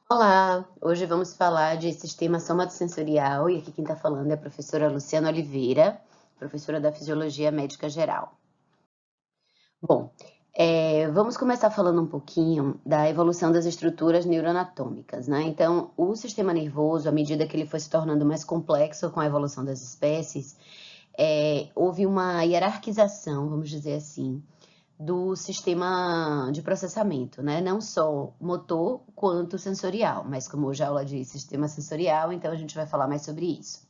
Olá, hoje vamos falar de sistema somatosensorial e aqui quem está falando é a professora Luciana Oliveira, professora da Fisiologia Médica Geral. Bom, vamos começar falando um pouquinho da evolução das estruturas neuroanatômicas, né? Então, o sistema nervoso, à medida que ele foi se tornando mais complexo com a evolução das espécies, houve uma hierarquização, vamos dizer assim, do sistema de processamento, né? Não só motor quanto sensorial, mas como hoje a aula de sistema sensorial, então a gente vai falar mais sobre isso.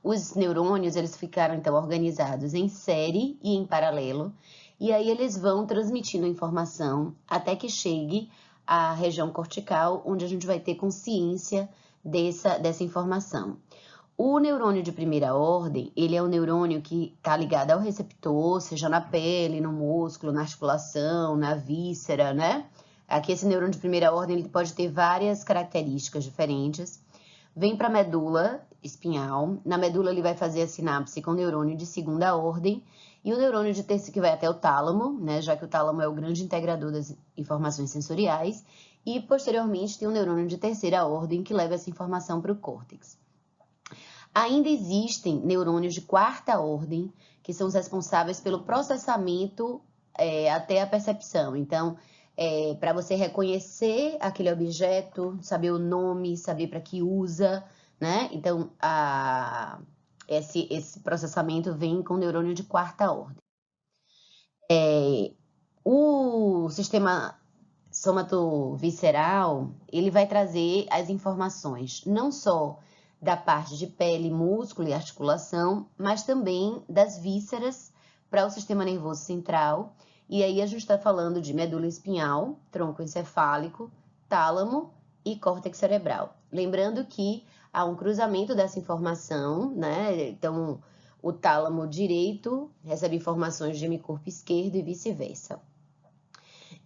Os neurônios, eles ficaram então organizados em série e em paralelo, e aí eles vão transmitindo informação até que chegue à região cortical, onde a gente vai ter consciência dessa informação. O neurônio de primeira ordem, ele é um neurônio que está ligado ao receptor, seja na pele, no músculo, na articulação, na víscera, né? Aqui esse neurônio de primeira ordem, ele pode ter várias características diferentes. Vem para a medula espinhal, na medula ele vai fazer a sinapse com o neurônio de segunda ordem, e o neurônio de terceira que vai até o tálamo, né? Já que o tálamo é o grande integrador das informações sensoriais, e posteriormente tem o neurônio de terceira ordem que leva essa informação para o córtex. Ainda existem neurônios de quarta ordem, que são os responsáveis pelo processamento até a percepção. Então, para você reconhecer aquele objeto, saber o nome, saber para que usa, né? Então, esse processamento vem com o neurônio de quarta ordem. O sistema somatovisceral, ele vai trazer as informações não só da parte de pele, músculo e articulação, mas também das vísceras para o sistema nervoso central. E aí a gente está falando de medula espinhal, tronco encefálico, tálamo e córtex cerebral. Lembrando que há um cruzamento dessa informação, né? Então, o tálamo direito recebe informações de hemicorpo esquerdo e vice-versa.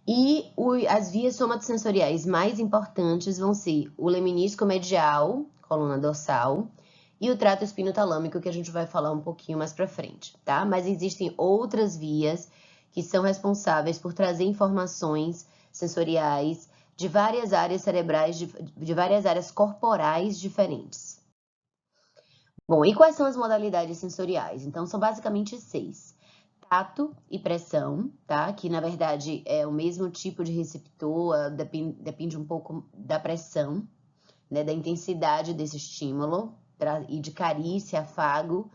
E as vias somatosensoriais mais importantes vão ser o leminisco medial, coluna dorsal, e o trato espinotalâmico, que a gente vai falar um pouquinho mais para frente, tá? Mas existem outras vias que são responsáveis por trazer informações sensoriais de várias áreas cerebrais, de várias áreas corporais diferentes. Bom, e quais são as modalidades sensoriais? Então, são basicamente 6. Tato e pressão, tá? Que na verdade é o mesmo tipo de receptor, depende um pouco da pressão, né? Da intensidade desse estímulo, e de carícia, afago,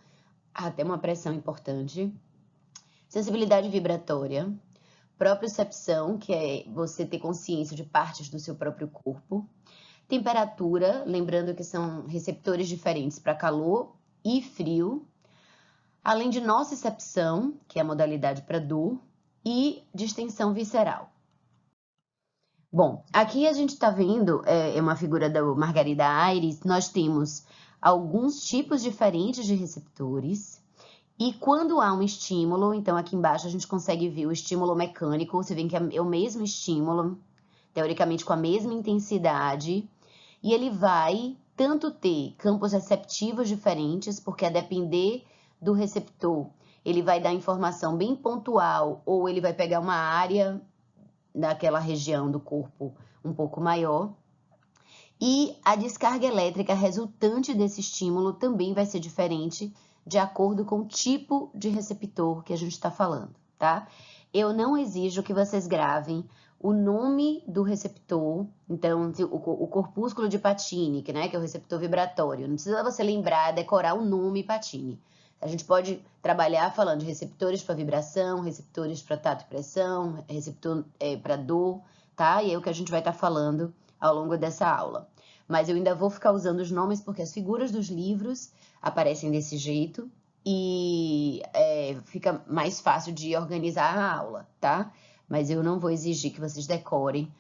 até uma pressão importante. Sensibilidade vibratória, propriocepção, que é você ter consciência de partes do seu próprio corpo. Temperatura, lembrando que são receptores diferentes para calor e frio, além de nocicepção, que é a modalidade para dor, e distensão visceral. Bom, aqui a gente está vendo, uma figura da Margarida Aires, nós temos alguns tipos diferentes de receptores, e quando há um estímulo, então aqui embaixo a gente consegue ver o estímulo mecânico, você vê que é o mesmo estímulo, teoricamente com a mesma intensidade, e ele vai tanto ter campos receptivos diferentes, porque a depender do receptor, ele vai dar informação bem pontual, ou ele vai pegar uma área daquela região do corpo um pouco maior. E a descarga elétrica resultante desse estímulo também vai ser diferente de acordo com o tipo de receptor que a gente está falando, tá? Eu não exijo que vocês gravem o nome do receptor, então o corpúsculo de Pacini, que é o receptor vibratório, não precisa você lembrar, decorar o nome Pacini. A gente pode trabalhar falando de receptores para vibração, receptores para tato e pressão, receptor para dor, tá? E é o que a gente vai estar falando ao longo dessa aula. Mas eu ainda vou ficar usando os nomes porque as figuras dos livros aparecem desse jeito e fica mais fácil de organizar a aula, tá? Mas eu não vou exigir que vocês decorem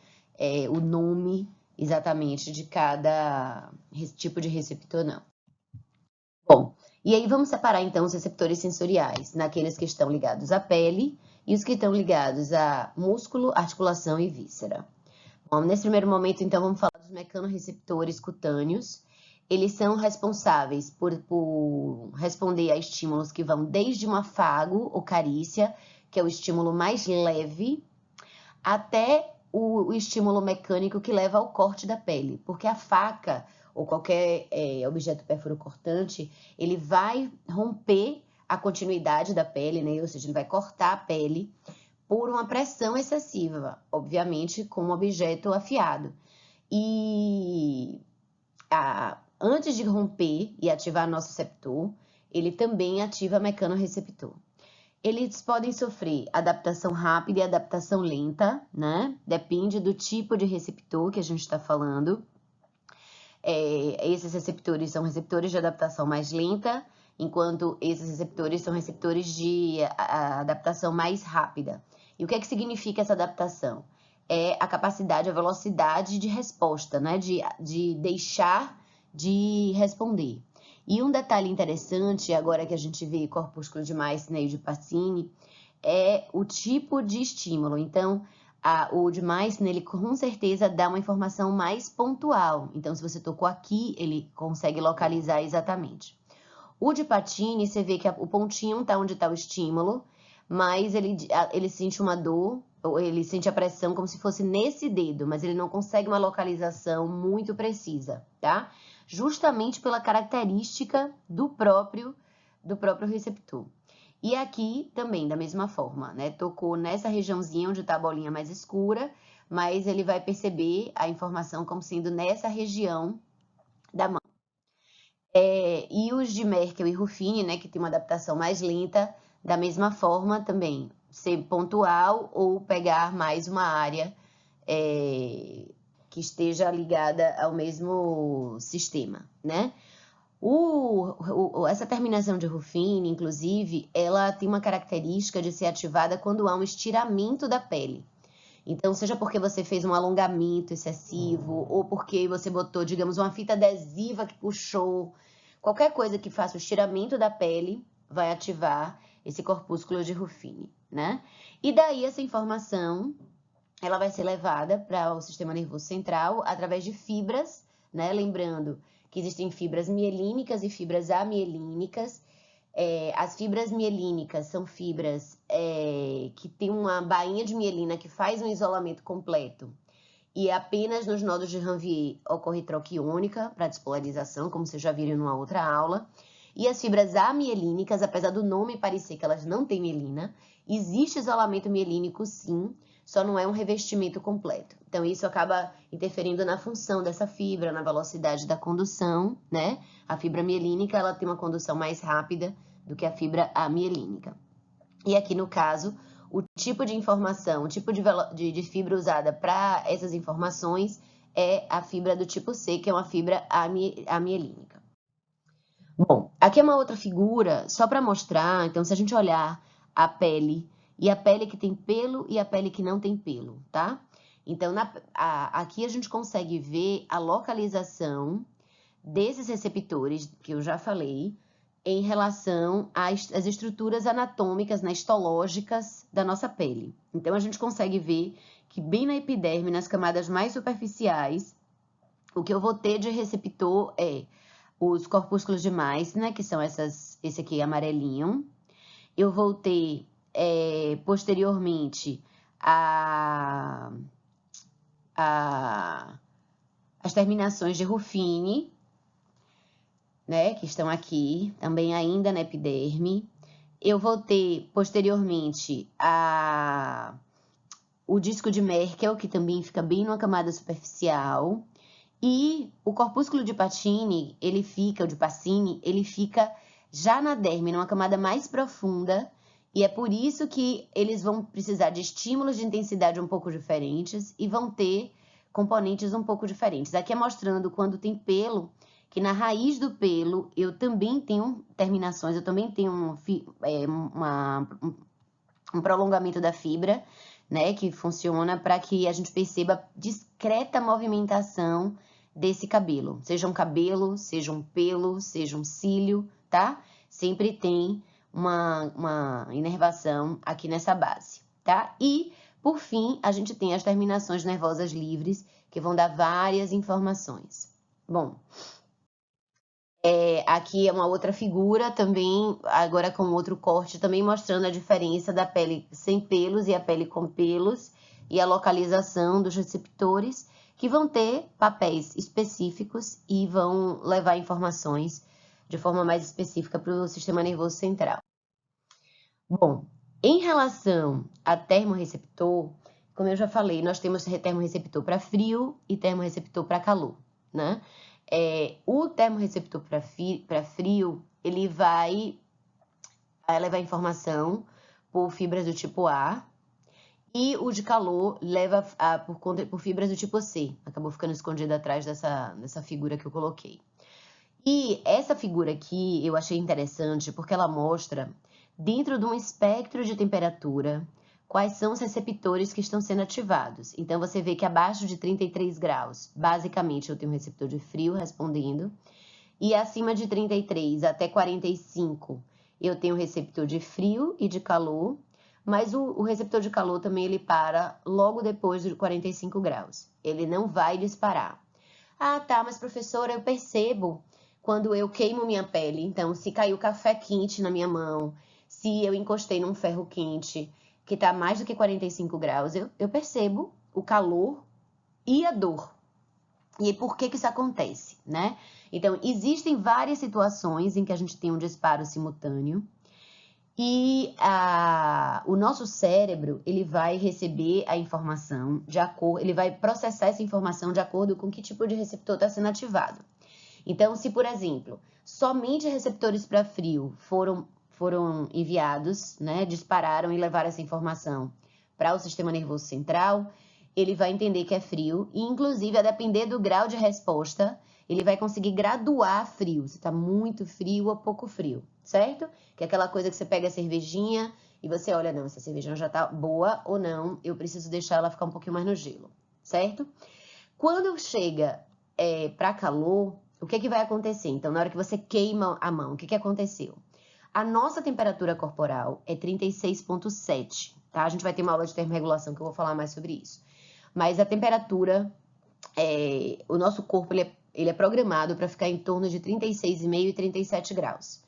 o nome exatamente de cada tipo de receptor, não. Bom, e aí vamos separar então os receptores sensoriais naqueles que estão ligados à pele e os que estão ligados a músculo, articulação e víscera. Bom, nesse primeiro momento, então, vamos falar dos mecanorreceptores cutâneos. Eles são responsáveis por responder a estímulos que vão desde um afago ou carícia, que é o estímulo mais leve, até o estímulo mecânico que leva ao corte da pele, porque a faca ou qualquer objeto perfuro-cortante, ele vai romper a continuidade da pele, né? Ou seja, ele vai cortar a pele por uma pressão excessiva, obviamente com um objeto afiado. E antes de romper e ativar nosso receptor, ele também ativa mecanorreceptor. Eles podem sofrer adaptação rápida e adaptação lenta, né? Depende do tipo de receptor que a gente está falando. Esses receptores são receptores de adaptação mais lenta, enquanto esses receptores são receptores de adaptação mais rápida. E o que é que significa essa adaptação? É a capacidade, a velocidade de resposta, né? De deixar de responder. E um detalhe interessante, agora que a gente vê corpúsculo de Meissner e de Pacini, é o tipo de estímulo. Então, o de Meissner, ele com certeza dá uma informação mais pontual. Então, se você tocou aqui, ele consegue localizar exatamente. O de Pacini, você vê que o pontinho está onde está o estímulo, mas ele sente uma dor, ou ele sente a pressão como se fosse nesse dedo, mas ele não consegue uma localização muito precisa, tá? Justamente pela característica do próprio receptor. E aqui também, da mesma forma, né? Tocou nessa regiãozinha onde está a bolinha mais escura, mas ele vai perceber a informação como sendo nessa região da mão. E os de Merkel e Ruffini, né, que tem uma adaptação mais lenta, da mesma forma também, ser pontual ou pegar mais uma área que esteja ligada ao mesmo sistema, né? Essa terminação de Ruffini, inclusive, ela tem uma característica de ser ativada quando há um estiramento da pele. Então, seja porque você fez um alongamento excessivo, ou porque você botou, digamos, uma fita adesiva que puxou, qualquer coisa que faça o estiramento da pele vai ativar esse corpúsculo de Ruffini, né? E daí essa informação, ela vai ser levada para o sistema nervoso central através de fibras, né? Lembrando que existem fibras mielínicas e fibras amielínicas. As fibras mielínicas são fibras que têm uma bainha de mielina que faz um isolamento completo. E apenas nos nodos de Ranvier ocorre troca iônica para despolarização, como vocês já viram numa outra aula. E as fibras amielínicas, apesar do nome parecer que elas não têm mielina, existe isolamento mielínico sim, só não é um revestimento completo. Então, isso acaba interferindo na função dessa fibra, na velocidade da condução, né? A fibra mielínica, ela tem uma condução mais rápida do que a fibra amielínica. E aqui, no caso, o tipo de informação, o tipo de fibra usada para essas informações é a fibra do tipo C, que é uma fibra amielínica. Bom, aqui é uma outra figura, só para mostrar, então, se a gente olhar a pele, e a pele que tem pelo e a pele que não tem pelo, tá? Então, aqui a gente consegue ver a localização desses receptores, que eu já falei, em relação às estruturas anatômicas, né, histológicas da nossa pele. Então, a gente consegue ver que bem na epiderme, nas camadas mais superficiais, o que eu vou ter de receptor é os corpúsculos de Meissner, né, que são esse aqui amarelinho. Eu vou ter, posteriormente, as terminações de Ruffini, né, que estão aqui, também ainda na epiderme. Eu vou ter, posteriormente, o disco de Merkel, que também fica bem numa camada superficial. E o corpúsculo de Pacini, o de Pacini, ele fica já na derme, numa camada mais profunda, e é por isso que eles vão precisar de estímulos de intensidade um pouco diferentes e vão ter componentes um pouco diferentes. Aqui é mostrando quando tem pelo, que na raiz do pelo eu também tenho terminações, eu também tenho um prolongamento da fibra, né, que funciona para que a gente perceba discreta movimentação desse cabelo. Seja um cabelo, seja um pelo, seja um cílio, tá? Sempre tem uma inervação aqui nessa base, tá? E, por fim, a gente tem as terminações nervosas livres, que vão dar várias informações. Bom, aqui é uma outra figura também, agora com outro corte, também mostrando a diferença da pele sem pelos e a pele com pelos. e a localização dos receptores, que vão ter papéis específicos e vão levar informações de forma mais específica para o sistema nervoso central. Bom, em relação a termorreceptor, como eu já falei, nós temos termorreceptor para frio e termorreceptor para calor, né? O termorreceptor para frio, ele vai levar informação por fibras do tipo A, e o de calor leva por fibras do tipo C. Acabou ficando escondido atrás dessa figura que eu coloquei. E essa figura aqui eu achei interessante porque ela mostra, dentro de um espectro de temperatura, quais são os receptores que estão sendo ativados. Então, você vê que abaixo de 33 graus, basicamente, eu tenho um receptor de frio respondendo, e acima de 33 até 45, eu tenho um receptor de frio e de calor, mas o receptor de calor também ele para logo depois de 45 graus. Ele não vai disparar. Ah, tá, mas professora, eu percebo quando eu queimo minha pele. Então, se caiu café quente na minha mão, se eu encostei num ferro quente que está mais do que 45 graus, eu percebo o calor e a dor. E por que isso acontece, né? Então, existem várias situações em que a gente tem um disparo simultâneo e o nosso cérebro, ele vai receber a informação ele vai processar essa informação de acordo com que tipo de receptor está sendo ativado. Então, se, por exemplo, somente receptores para frio foram enviados, né, dispararam e levaram essa informação para o sistema nervoso central, ele vai entender que é frio e, inclusive, a depender do grau de resposta, ele vai conseguir graduar frio, se está muito frio ou pouco frio, certo? Que é aquela coisa que você pega a cervejinha e você olha, não, essa cervejinha já está boa ou não, eu preciso deixar ela ficar um pouquinho mais no gelo, certo? Quando chega para calor, o que vai acontecer? Então, na hora que você queima a mão, o que aconteceu? A nossa temperatura corporal é 36,7, tá? A gente vai ter uma aula de termorregulação que eu vou falar mais sobre isso. Mas a temperatura, o nosso corpo, ele é programado para ficar em torno de 36,5 e 37 graus.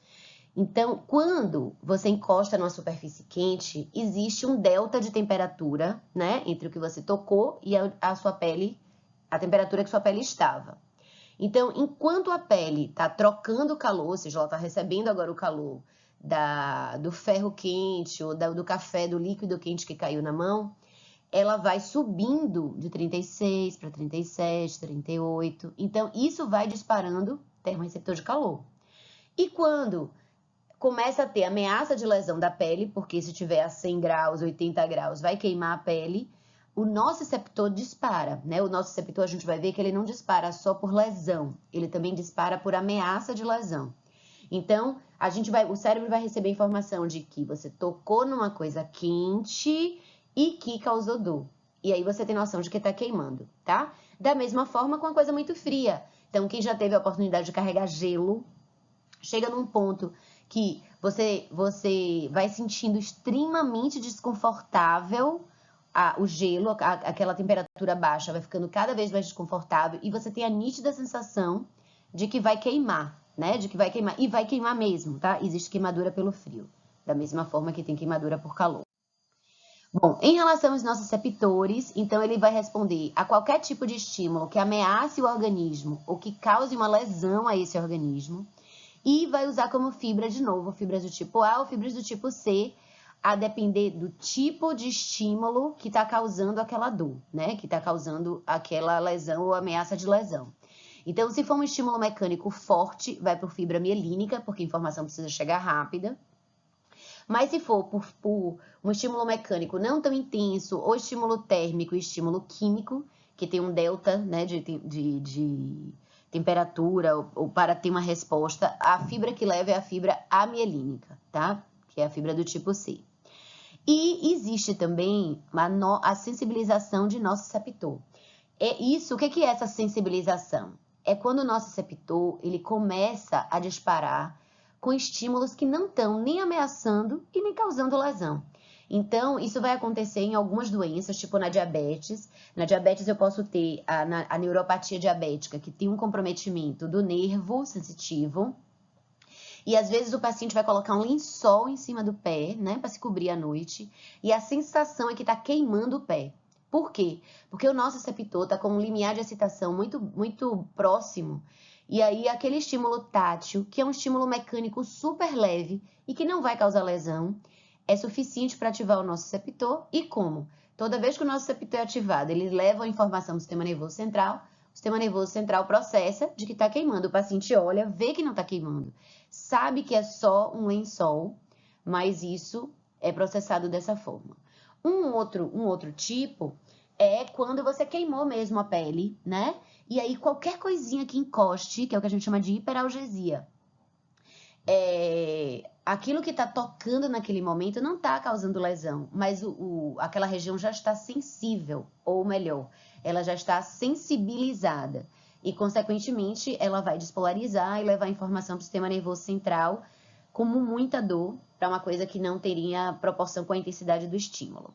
Então, quando você encosta numa superfície quente, existe um delta de temperatura, né? Entre o que você tocou e a sua pele, a temperatura que sua pele estava. Então, enquanto a pele está trocando calor, ou seja, ela está recebendo agora o calor do ferro quente ou do café, do líquido quente que caiu na mão, ela vai subindo de 36 para 37, 38. Então, isso vai disparando termorreceptor de calor. E quando começa a ter ameaça de lesão da pele, porque se tiver a 100 graus, 80 graus, vai queimar a pele, o nosso receptor dispara, né? O nosso receptor, a gente vai ver que ele não dispara só por lesão, ele também dispara por ameaça de lesão. Então, o cérebro vai receber informação de que você tocou numa coisa quente e que causou dor. E aí você tem noção de que está queimando, tá? Da mesma forma com uma coisa muito fria. Então, quem já teve a oportunidade de carregar gelo, chega num ponto que você vai sentindo extremamente desconfortável o gelo, aquela temperatura baixa vai ficando cada vez mais desconfortável e você tem a nítida sensação de que vai queimar, né? De que vai queimar. E vai queimar mesmo, tá? Existe queimadura pelo frio, da mesma forma que tem queimadura por calor. Bom, em relação aos nossos receptores, então ele vai responder a qualquer tipo de estímulo que ameace o organismo ou que cause uma lesão a esse organismo e vai usar como fibra, de novo, fibras do tipo A ou fibras do tipo C, a depender do tipo de estímulo que está causando aquela dor, né? Que está causando aquela lesão ou ameaça de lesão. Então, se for um estímulo mecânico forte, vai por fibra mielínica, porque a informação precisa chegar rápida. Mas se for por um estímulo mecânico não tão intenso, ou estímulo térmico e estímulo químico, que tem um delta, né, de temperatura, ou para ter uma resposta, a fibra que leva é a fibra amielínica, tá? Que é a fibra do tipo C. E existe também a sensibilização de nosso receptor. O que é essa sensibilização? É quando o nosso receptor ele começa a disparar com estímulos que não estão nem ameaçando e nem causando lesão. Então, isso vai acontecer em algumas doenças, tipo na diabetes. Na diabetes eu posso ter a neuropatia diabética, que tem um comprometimento do nervo sensitivo. E às vezes o paciente vai colocar um lençol em cima do pé, né, para se cobrir à noite. E a sensação é que está queimando o pé. Por quê? Porque o nosso receptor está com um limiar de excitação muito próximo, e aí aquele estímulo tátil, que é um estímulo mecânico super leve e que não vai causar lesão, é suficiente para ativar o nosso receptor. E como? Toda vez que o nosso receptor é ativado, ele leva a informação do sistema nervoso central, o sistema nervoso central processa de que está queimando. O paciente olha, vê que não está queimando, sabe que é só um lençol, mas isso é processado dessa forma. Um outro tipo é quando você queimou mesmo a pele, né? E aí qualquer coisinha que encoste, que é o que a gente chama de hiperalgesia, aquilo que está tocando naquele momento não está causando lesão, mas aquela região já está sensível, ou melhor, ela já está sensibilizada. E, consequentemente, ela vai despolarizar e levar a informação para o sistema nervoso central como muita dor, para uma coisa que não teria proporção com a intensidade do estímulo.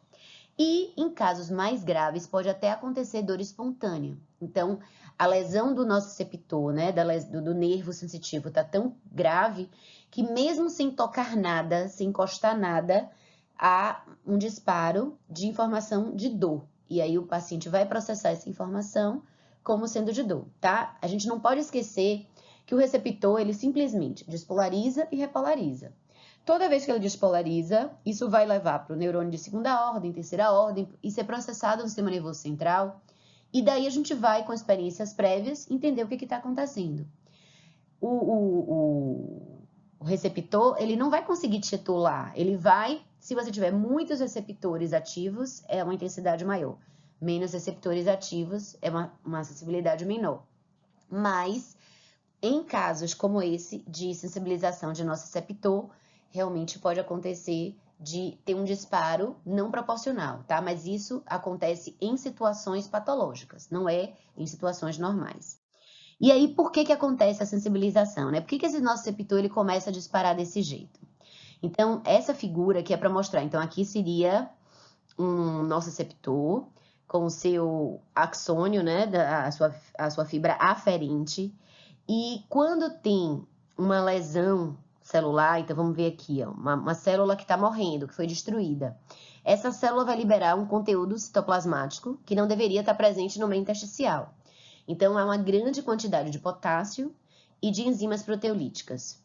E, em casos mais graves, pode até acontecer dor espontânea. Então, a lesão do nosso receptor, né, do nervo sensitivo, está tão grave que mesmo sem tocar nada, sem encostar nada, há um disparo de informação de dor. E aí o paciente vai processar essa informação como sendo de dor, tá? A gente não pode esquecer que o receptor, ele simplesmente despolariza e repolariza. Toda vez que ele despolariza, isso vai levar para o neurônio de segunda ordem, terceira ordem, e ser processado no sistema nervoso central. E daí a gente vai, com experiências prévias, entender o que está acontecendo. O receptor, ele não vai conseguir titular. Ele vai, se você tiver muitos receptores ativos, é uma intensidade maior. Menos receptores ativos, é uma sensibilidade menor. Mas, em casos como esse, de sensibilização de nosso receptor, realmente pode acontecer de ter um disparo não proporcional, tá? Mas isso acontece em situações patológicas, não é em situações normais. E aí, por que acontece a sensibilização, né? Por que esse nosso receptor ele começa a disparar desse jeito? Então, essa figura aqui é para mostrar. Então, aqui seria um nosso receptor com o seu axônio, né? A sua fibra aferente. E quando tem uma lesão celular, então vamos ver aqui, ó, uma célula que está morrendo, que foi destruída. Essa célula vai liberar um conteúdo citoplasmático que não deveria estar presente no meio intersticial. Então, há uma grande quantidade de potássio e de enzimas proteolíticas.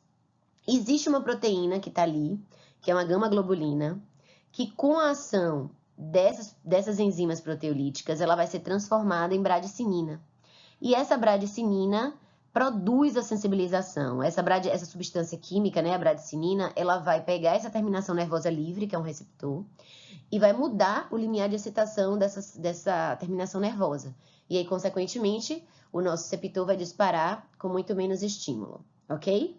Existe uma proteína que está ali, que é uma gama-globulina, que com a ação dessas enzimas proteolíticas, ela vai ser transformada em bradicinina. E essa bradicinina produz a sensibilização. Essa substância química, né, a bradicinina, ela vai pegar essa terminação nervosa livre, que é um receptor, e vai mudar o limiar de excitação dessa terminação nervosa. E aí, consequentemente, o nosso receptor vai disparar com muito menos estímulo, ok?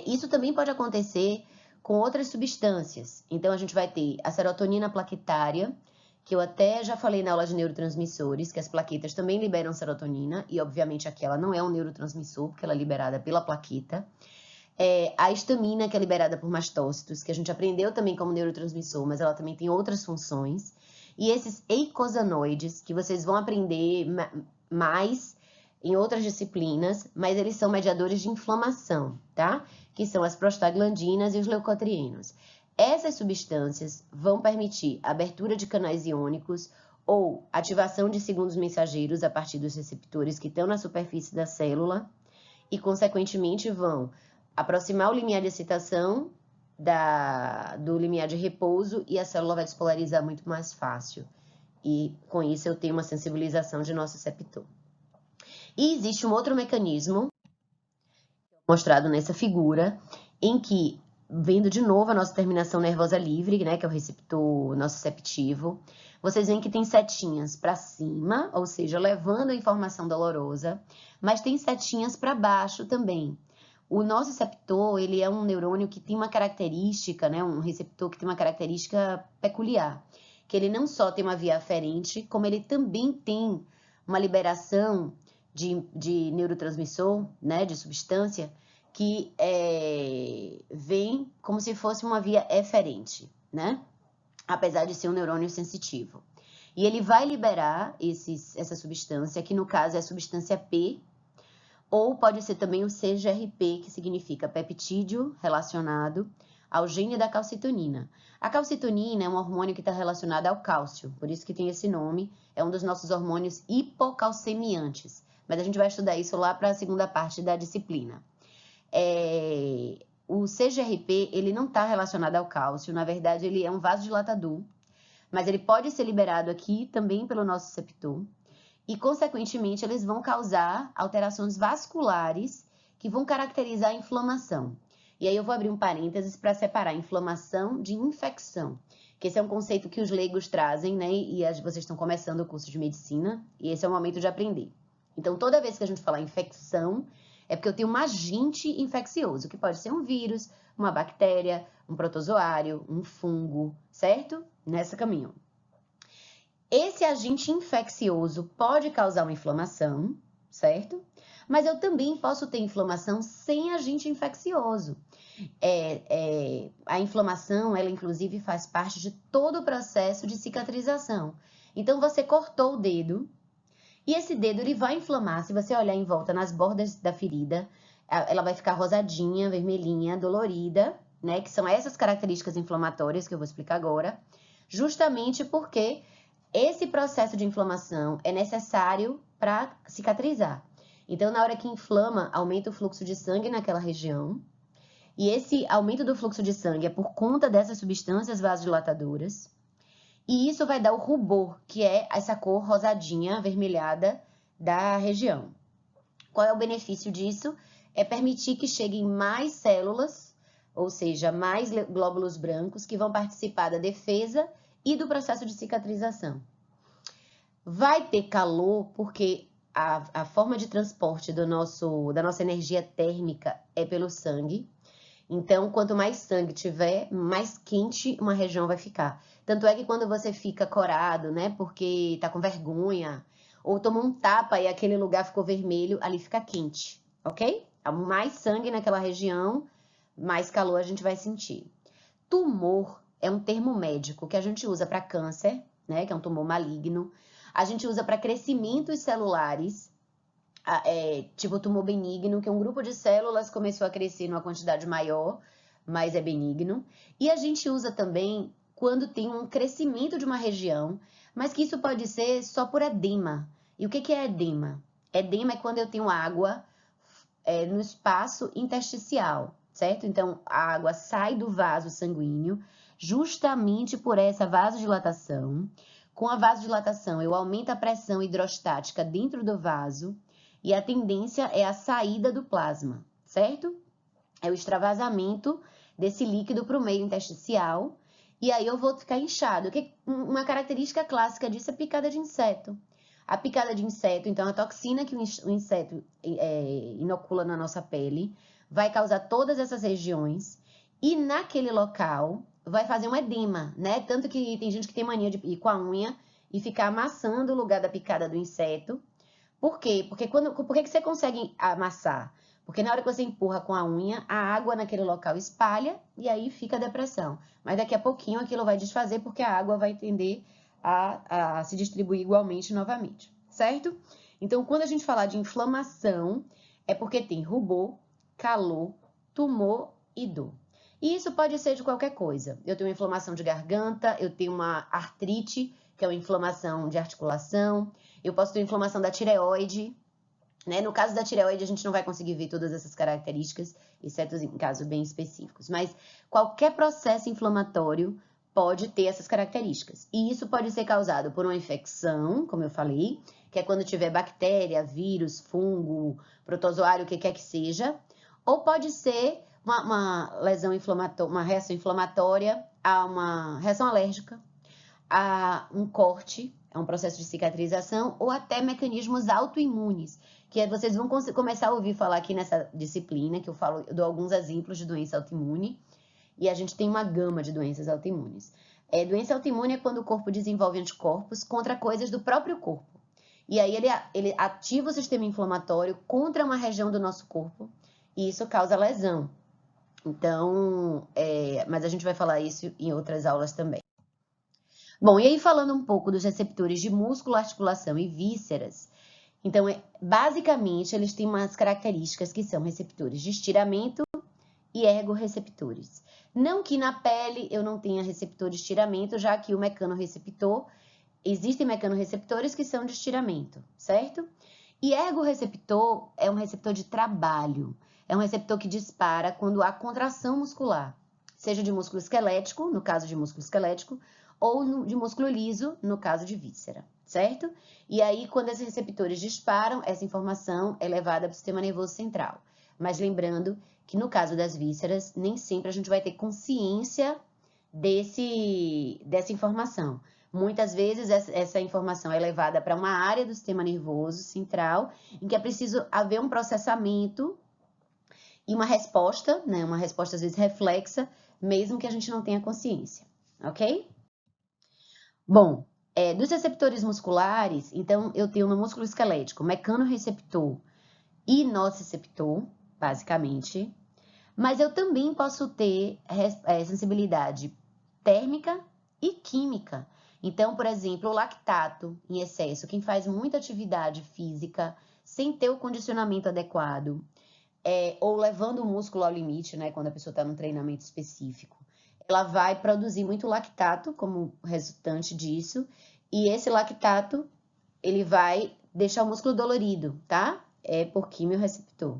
Isso também pode acontecer com outras substâncias. Então, a gente vai ter a serotonina plaquetária, que eu até já falei na aula de neurotransmissores, que as plaquetas também liberam serotonina, e obviamente aqui ela não é um neurotransmissor, porque ela é liberada pela plaqueta. A histamina, que é liberada por mastócitos, que a gente aprendeu também como neurotransmissor, mas ela também tem outras funções. E esses eicosanoides, que vocês vão aprender mais em outras disciplinas, mas eles são mediadores de inflamação, tá? Que são as prostaglandinas e os leucotrienos. Essas substâncias vão permitir a abertura de canais iônicos ou ativação de segundos mensageiros a partir dos receptores que estão na superfície da célula e, consequentemente, vão aproximar o limiar de excitação do limiar de repouso e a célula vai despolarizar muito mais fácil. E, com isso, eu tenho uma sensibilização de nosso receptor. E existe um outro mecanismo, mostrado nessa figura, em que, vendo de novo a nossa terminação nervosa livre, né, que é o receptor nociceptivo, vocês veem que tem setinhas para cima, ou seja, levando a informação dolorosa, mas tem setinhas para baixo também. O nosso receptor, ele é um neurônio que tem uma característica, né, um receptor que tem uma característica peculiar, que ele não só tem uma via aferente, como ele também tem uma liberação de neurotransmissor, né, de substância, que vem como se fosse uma via eferente, né? Apesar de ser um neurônio sensitivo. E ele vai liberar essa substância, que no caso é a substância P, ou pode ser também o CGRP, que significa peptídeo relacionado ao gene da calcitonina. A calcitonina é um hormônio que está relacionado ao cálcio, por isso que tem esse nome, é um dos nossos hormônios hipocalcemiantes. Mas a gente vai estudar isso lá para a segunda parte da disciplina. O CGRP, ele não está relacionado ao cálcio, na verdade ele é um vasodilatador, mas ele pode ser liberado aqui também pelo nosso receptor e, consequentemente, eles vão causar alterações vasculares que vão caracterizar a inflamação. E aí eu vou abrir um parênteses para separar inflamação de infecção, que esse é um conceito que os leigos trazem, né? E vocês estão começando o curso de medicina e esse é o momento de aprender. Então, toda vez que a gente falar infecção, é porque eu tenho um agente infeccioso, que pode ser um vírus, uma bactéria, um protozoário, um fungo, certo? Nesse caminho. Esse agente infeccioso pode causar uma inflamação, certo? Mas eu também posso ter inflamação sem agente infeccioso. A inflamação, ela inclusive faz parte de todo o processo de cicatrização. Então, você cortou o dedo e esse dedo ele vai inflamar. Se você olhar em volta nas bordas da ferida, ela vai ficar rosadinha, vermelhinha, dolorida, né? Que são essas características inflamatórias que eu vou explicar agora, justamente porque esse processo de inflamação é necessário para cicatrizar. Então, na hora que inflama, aumenta o fluxo de sangue naquela região. E esse aumento do fluxo de sangue é por conta dessas substâncias vasodilatadoras. E isso vai dar o rubor, que é essa cor rosadinha, avermelhada da região. Qual é o benefício disso? É permitir que cheguem mais células, ou seja, mais glóbulos brancos que vão participar da defesa e do processo de cicatrização. Vai ter calor porque a forma de transporte da nossa energia térmica é pelo sangue. Então, quanto mais sangue tiver, mais quente uma região vai ficar. Tanto é que quando você fica corado, né, porque tá com vergonha, ou tomou um tapa e aquele lugar ficou vermelho, ali fica quente, ok? Mais sangue naquela região, mais calor a gente vai sentir. Tumor é um termo médico que a gente usa para câncer, né, que é um tumor maligno. A gente usa para crescimentos celulares, tipo tumor benigno, que um grupo de células começou a crescer numa quantidade maior, mas é benigno. E a gente usa também quando tem um crescimento de uma região, mas que isso pode ser só por edema. E o que é edema? Edema é quando eu tenho água no espaço intersticial, certo? Então, a água sai do vaso sanguíneo justamente por essa vasodilatação. Com a vasodilatação, eu aumento a pressão hidrostática dentro do vaso e a tendência é a saída do plasma, certo? É o extravasamento desse líquido para o meio intersticial e aí eu vou ficar inchado. Uma característica clássica disso é picada de inseto. A picada de inseto, então, a toxina que o inseto inocula na nossa pele vai causar todas essas regiões e naquele local vai fazer um edema, né? Tanto que tem gente que tem mania de ir com a unha e ficar amassando o lugar da picada do inseto. Por quê? Por que você consegue amassar? Porque na hora que você empurra com a unha, a água naquele local espalha e aí fica a depressão. Mas daqui a pouquinho aquilo vai desfazer porque a água vai tender a se distribuir igualmente novamente, certo? Então, quando a gente falar de inflamação, é porque tem rubor, calor, tumor e dor. E isso pode ser de qualquer coisa. Eu tenho uma inflamação de garganta, eu tenho uma artrite, que é uma inflamação de articulação, eu posso ter inflamação da tireoide, né? No caso da tireoide, a gente não vai conseguir ver todas essas características, exceto em casos bem específicos. Mas qualquer processo inflamatório pode ter essas características. E isso pode ser causado por uma infecção, como eu falei, que é quando tiver bactéria, vírus, fungo, protozoário, o que quer que seja. Ou pode ser uma lesão inflamatória, uma reação inflamatória, a uma reação alérgica, a um corte, é um processo de cicatrização, ou até mecanismos autoimunes, que vocês vão começar a ouvir falar aqui nessa disciplina, que eu dou alguns exemplos de doença autoimune, e a gente tem uma gama de doenças autoimunes. Doença autoimune é quando o corpo desenvolve anticorpos contra coisas do próprio corpo. E aí ele ativa o sistema inflamatório contra uma região do nosso corpo, e isso causa lesão. Então, mas a gente vai falar isso em outras aulas também. Bom, e aí falando um pouco dos receptores de músculo, articulação e vísceras, então, basicamente, eles têm umas características que são receptores de estiramento e ergorreceptores. Não que na pele eu não tenha receptor de estiramento, já que o mecanorreceptor, existem mecanorreceptores que são de estiramento, certo? E ergorreceptor é um receptor de trabalho, é um receptor que dispara quando há contração muscular, seja de músculo esquelético, no caso de músculo esquelético, ou de músculo liso, no caso de víscera, certo? E aí, quando esses receptores disparam, essa informação é levada para o sistema nervoso central. Mas lembrando que no caso das vísceras, nem sempre a gente vai ter consciência dessa informação. Muitas vezes essa informação é levada para uma área do sistema nervoso central, em que é preciso haver um processamento e uma resposta, né? Uma resposta às vezes reflexa, mesmo que a gente não tenha consciência, ok? Bom, dos receptores musculares, então eu tenho no músculo esquelético mecanorreceptor e nociceptor, basicamente, mas eu também posso ter sensibilidade térmica e química. Então, por exemplo, o lactato em excesso, quem faz muita atividade física sem ter o condicionamento adequado, ou levando o músculo ao limite, né, quando a pessoa está num treinamento específico, ela vai produzir muito lactato como resultante disso, e esse lactato, ele vai deixar o músculo dolorido, tá? É por quimiorreceptor.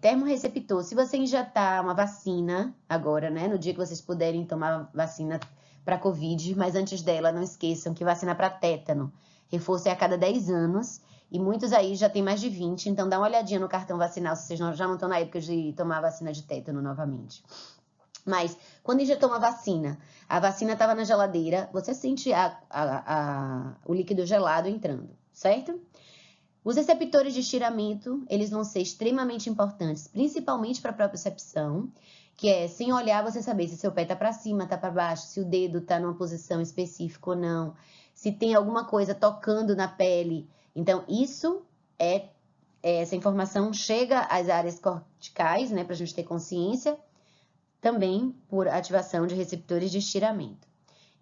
Termorreceptor, se você injetar uma vacina agora, né, no dia que vocês puderem tomar vacina para Covid, mas antes dela, não esqueçam que vacina para tétano, reforço é a cada 10 anos, e muitos aí já tem mais de 20, então dá uma olhadinha no cartão vacinal se vocês já não estão na época de tomar a vacina de tétano novamente. Mas, quando injetou uma vacina, a vacina estava na geladeira, você sente o líquido gelado entrando, certo? Os receptores de estiramento, eles vão ser extremamente importantes, principalmente para a propriocepção, que é, sem olhar, você saber se seu pé está para cima, está para baixo, se o dedo está numa posição específica ou não, se tem alguma coisa tocando na pele. Então, essa informação chega às áreas corticais, né, para a gente ter consciência, também por ativação de receptores de estiramento.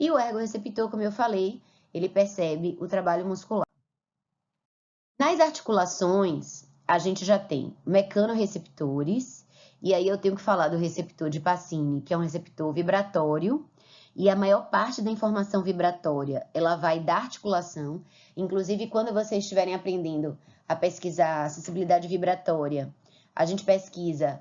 E o ergorreceptor, como eu falei, ele percebe o trabalho muscular. Nas articulações, a gente já tem mecanorreceptores, e aí eu tenho que falar do receptor de Pacini, que é um receptor vibratório, e a maior parte da informação vibratória, ela vai da articulação. Inclusive, quando vocês estiverem aprendendo a pesquisar sensibilidade vibratória, a gente pesquisa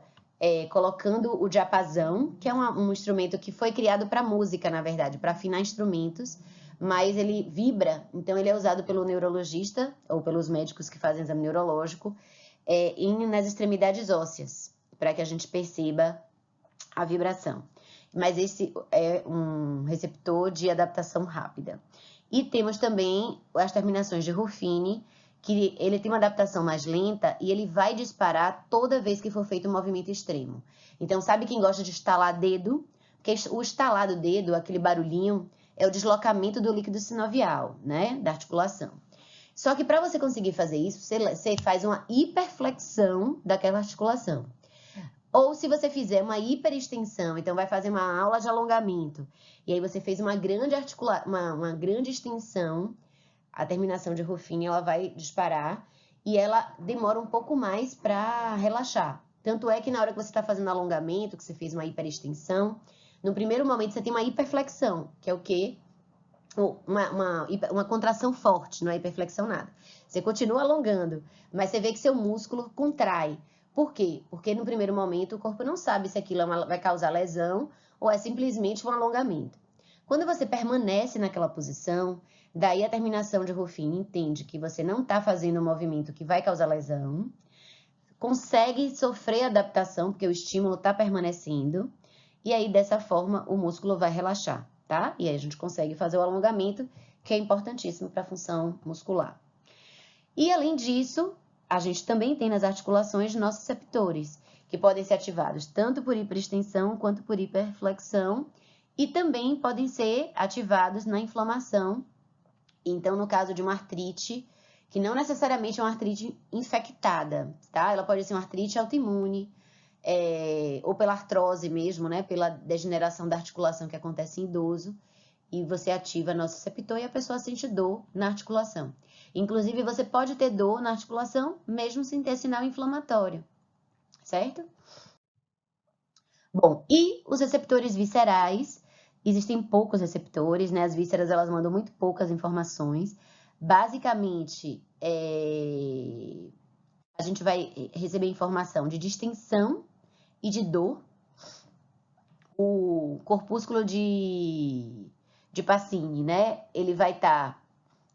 colocando o diapasão, que é um instrumento que foi criado para música, na verdade, para afinar instrumentos, mas ele vibra, então ele é usado pelo neurologista ou pelos médicos que fazem exame neurológico nas extremidades ósseas, para que a gente perceba a vibração. Mas esse é um receptor de adaptação rápida. E temos também as terminações de Ruffini, que ele tem uma adaptação mais lenta e ele vai disparar toda vez que for feito um movimento extremo. Então, sabe quem gosta de estalar dedo? Porque o estalar do dedo, aquele barulhinho, é o deslocamento do líquido sinovial, né? Da articulação. Só que para você conseguir fazer isso, você faz uma hiperflexão daquela articulação. Ou se você fizer uma hiperextensão, então vai fazer uma aula de alongamento, e aí você fez uma grande extensão, a terminação de Ruffini ela vai disparar e ela demora um pouco mais para relaxar. Tanto é que na hora que você está fazendo alongamento, que você fez uma hiperextensão, no primeiro momento você tem uma hiperflexão, que é o quê? Uma contração forte, não é hiperflexão nada. Você continua alongando, mas você vê que seu músculo contrai. Por quê? Porque no primeiro momento o corpo não sabe se aquilo vai causar lesão ou é simplesmente um alongamento. Quando você permanece naquela posição, daí a terminação de Ruffini entende que você não está fazendo um movimento que vai causar lesão, consegue sofrer adaptação, porque o estímulo está permanecendo, e aí dessa forma o músculo vai relaxar, tá? E aí a gente consegue fazer o alongamento, que é importantíssimo para a função muscular. E além disso, a gente também tem nas articulações nociceptores, que podem ser ativados tanto por hiperextensão quanto por hiperflexão, e também podem ser ativados na inflamação. Então, no caso de uma artrite, que não necessariamente é uma artrite infectada, tá? Ela pode ser uma artrite autoimune, ou pela artrose mesmo, né? Pela degeneração da articulação que acontece em idoso, e você ativa nociceptor e a pessoa sente dor na articulação. Inclusive, você pode ter dor na articulação mesmo sem ter sinal inflamatório, certo? Bom, e os receptores viscerais, existem poucos receptores, né? As vísceras, elas mandam muito poucas informações. Basicamente, a gente vai receber informação de distensão e de dor. O corpúsculo de Pacini, né? Ele vai estar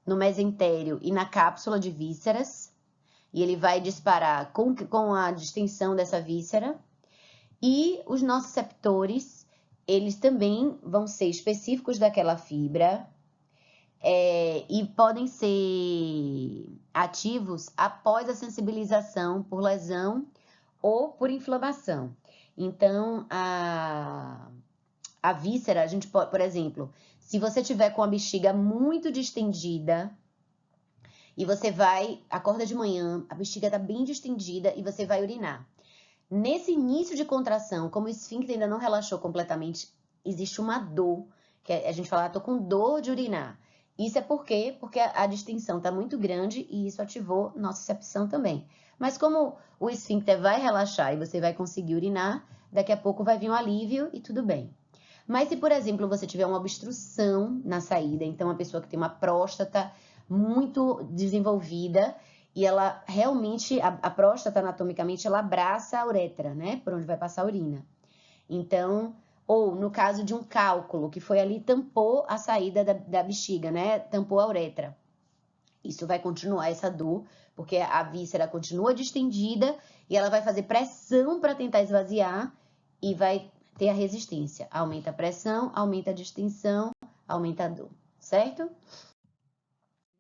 no mesentério e na cápsula de vísceras, e ele vai disparar com a distensão dessa víscera. E os nociceptores, eles também vão ser específicos daquela fibra, e podem ser ativos após a sensibilização por lesão ou por inflamação. Então, a víscera, a gente pode, por exemplo, se você tiver com a bexiga muito distendida e você acorda de manhã, a bexiga está bem distendida e você vai urinar. Nesse início de contração, como o esfíncter ainda não relaxou completamente, existe uma dor, que a gente fala, tô com dor de urinar. Isso é porque a distensão está muito grande e isso ativou nocicepção também. Mas como o esfíncter vai relaxar e você vai conseguir urinar, daqui a pouco vai vir um alívio e tudo bem. Mas se, por exemplo, você tiver uma obstrução na saída, então uma pessoa que tem uma próstata muito desenvolvida e ela realmente, a próstata anatomicamente, ela abraça a uretra, né? Por onde vai passar a urina. Então, ou no caso de um cálculo, que foi ali, tampou a saída da bexiga, né? Tampou a uretra. Isso vai continuar essa dor, porque a víscera continua distendida e ela vai fazer pressão para tentar esvaziar e vai ter a resistência. Aumenta a pressão, aumenta a distensão, aumenta a dor, certo?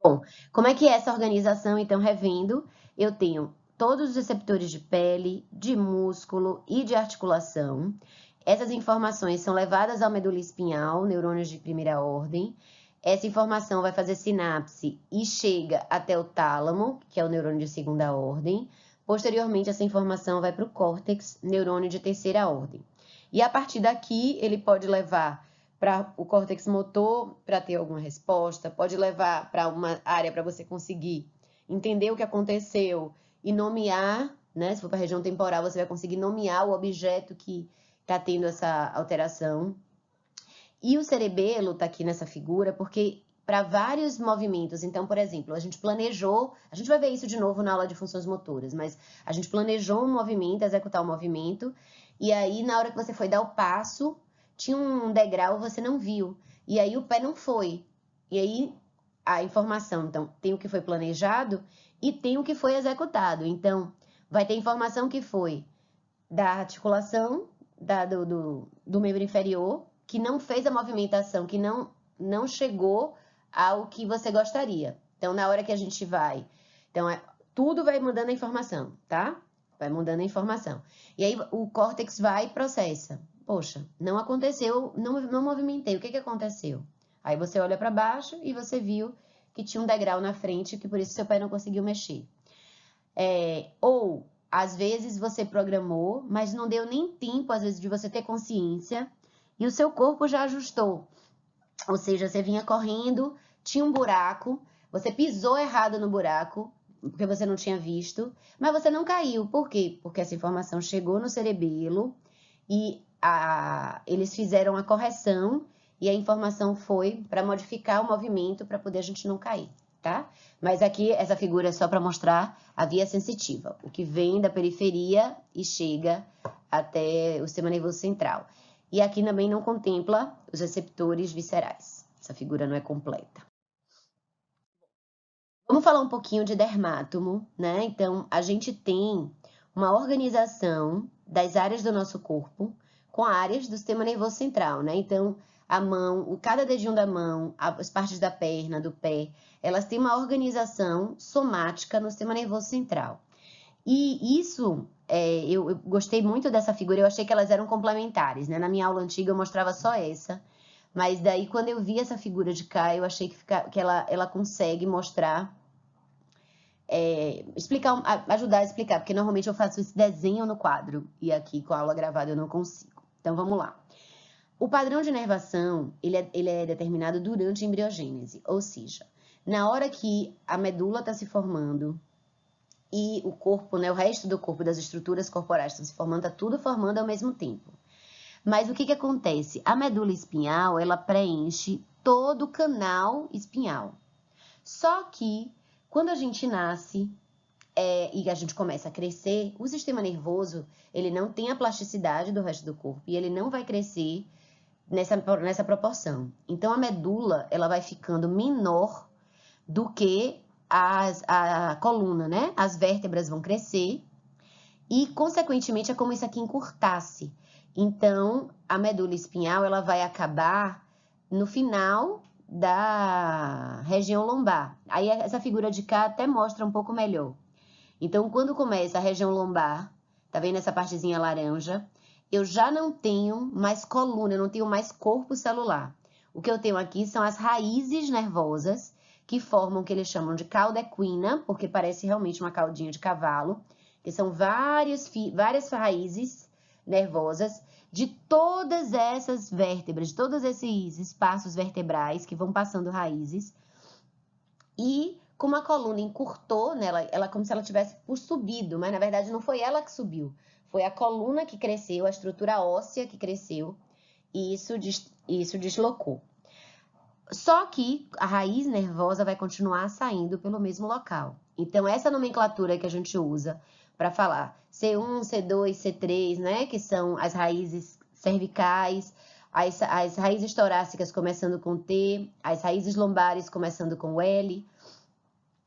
Bom, como é que é essa organização? Então, revendo, eu tenho todos os receptores de pele, de músculo e de articulação. Essas informações são levadas ao medula espinhal, neurônios de primeira ordem. Essa informação vai fazer sinapse e chega até o tálamo, que é o neurônio de segunda ordem. Posteriormente, essa informação vai para o córtex, neurônio de terceira ordem. E a partir daqui, ele pode levar para o córtex motor para ter alguma resposta, pode levar para uma área para você conseguir entender o que aconteceu e nomear, né? Se for para a região temporal, você vai conseguir nomear o objeto que está tendo essa alteração. E o cerebelo está aqui nessa figura porque para vários movimentos, então, por exemplo, a gente planejou, a gente vai ver isso de novo na aula de funções motoras, mas a gente planejou um movimento, executar um movimento, e aí na hora que você foi dar o passo, tinha um degrau, você não viu, e aí o pé não foi. E aí a informação, então, tem o que foi planejado e tem o que foi executado. Então, vai ter informação que foi da articulação do membro inferior, que não fez a movimentação, que não chegou ao que você gostaria. Então, na hora que a gente vai... Então, tudo vai mandando a informação, tá? Vai mandando a informação. E aí, o córtex vai e processa. Poxa, não aconteceu, não movimentei, o que aconteceu? Aí você olha para baixo e você viu que tinha um degrau na frente, que por isso seu pé não conseguiu mexer. Ou, às vezes, você programou, mas não deu nem tempo, às vezes, de você ter consciência, e o seu corpo já ajustou. Ou seja, você vinha correndo, tinha um buraco, você pisou errado no buraco, porque você não tinha visto, mas você não caiu. Por quê? Porque essa informação chegou no cerebelo e eles fizeram a correção e a informação foi para modificar o movimento para poder a gente não cair, tá? Mas aqui essa figura é só para mostrar a via sensitiva, o que vem da periferia e chega até o sistema nervoso central. E aqui também não contempla os receptores viscerais. Essa figura não é completa. Vamos falar um pouquinho de dermátomo, né? Então, a gente tem uma organização das áreas do nosso corpo com áreas do sistema nervoso central, né? Então, a mão, cada dedinho da mão, as partes da perna, do pé, elas têm uma organização somática no sistema nervoso central. E isso, eu gostei muito dessa figura, eu achei que elas eram complementares, né? Na minha aula antiga eu mostrava só essa, mas daí quando eu vi essa figura de cá, eu achei que ela consegue mostrar, ajudar a explicar, porque normalmente eu faço esse desenho no quadro, e aqui com a aula gravada eu não consigo. Então vamos lá. O padrão de inervação, ele é determinado durante a embriogênese, ou seja, na hora que a medula está se formando, e o corpo, né, o resto do corpo, das estruturas corporais estão se formando, está tudo formando ao mesmo tempo. Mas o que que acontece? A medula espinhal, ela preenche todo o canal espinhal. Só que, quando a gente nasce e a gente começa a crescer, o sistema nervoso, ele não tem a plasticidade do resto do corpo e ele não vai crescer nessa proporção. Então, a medula, ela vai ficando menor do que a coluna, né? As vértebras vão crescer e, consequentemente, é como se aqui encurtasse. Então, a medula espinhal, ela vai acabar no final da região lombar. Aí, essa figura de cá até mostra um pouco melhor. Então, quando começa a região lombar, tá vendo essa partezinha laranja? Eu já não tenho mais coluna, eu não tenho mais corpo celular. O que eu tenho aqui são as raízes nervosas, que formam o que eles chamam de cauda equina, porque parece realmente uma caudinha de cavalo, que são várias raízes nervosas de todas essas vértebras, de todos esses espaços vertebrais que vão passando raízes. E como a coluna encurtou, né, ela como se ela tivesse subido, mas na verdade não foi ela que subiu, foi a coluna que cresceu, a estrutura óssea que cresceu, e isso deslocou. Só que a raiz nervosa vai continuar saindo pelo mesmo local. Então, essa nomenclatura que a gente usa para falar C1, C2, C3, né, que são as raízes cervicais, as raízes torácicas começando com T, as raízes lombares começando com L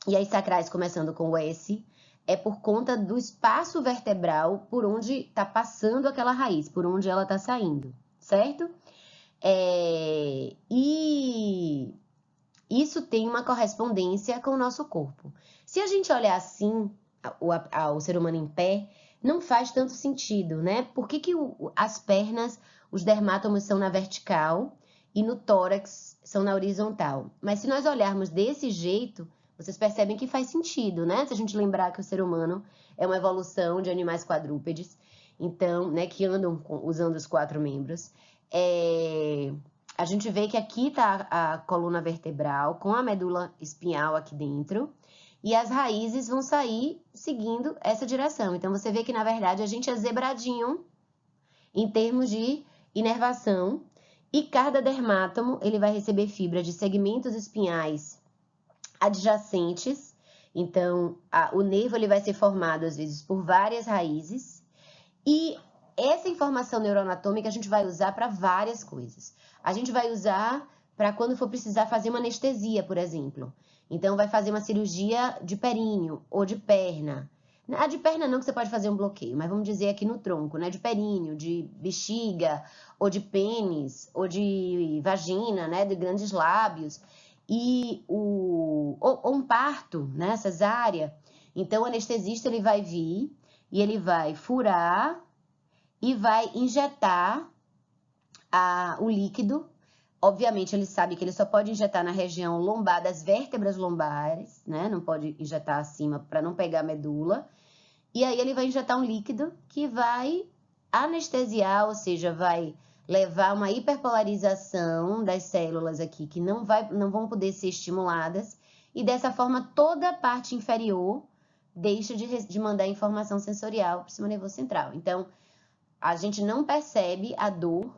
e as sacrais começando com S, é por conta do espaço vertebral por onde está passando aquela raiz, por onde ela está saindo, certo? E isso tem uma correspondência com o nosso corpo. Se a gente olhar assim, o ser humano em pé, não faz tanto sentido, né? Por que as pernas, os dermátomos são na vertical e no tórax são na horizontal? Mas se nós olharmos desse jeito, vocês percebem que faz sentido, né? Se a gente lembrar que o ser humano é uma evolução de animais quadrúpedes, então, né, que andam usando os 4 membros. A gente vê que aqui está a coluna vertebral com a medula espinhal aqui dentro e as raízes vão sair seguindo essa direção. Então, você vê que, na verdade, a gente é zebradinho em termos de inervação e cada dermátomo ele vai receber fibra de segmentos espinhais adjacentes. Então, o nervo ele vai ser formado, às vezes, por várias raízes e essa informação neuroanatômica a gente vai usar para várias coisas. A gente vai usar para quando for precisar fazer uma anestesia, por exemplo. Então, vai fazer uma cirurgia de períneo ou de perna. A de perna não, que você pode fazer um bloqueio, mas vamos dizer aqui no tronco, né? De períneo, de bexiga, ou de pênis, ou de vagina, né? De grandes lábios. Ou um parto, né? Cesárea. Então, o anestesista ele vai vir e ele vai furar e vai injetar o líquido. Obviamente, ele sabe que ele só pode injetar na região lombar, das vértebras lombares, né? Não pode injetar acima para não pegar a medula. E aí ele vai injetar um líquido que vai anestesiar, ou seja, vai levar uma hiperpolarização das células aqui, que não vão poder ser estimuladas. E dessa forma, toda a parte inferior deixa de mandar informação sensorial para o sistema nervoso central. Então, a gente não percebe a dor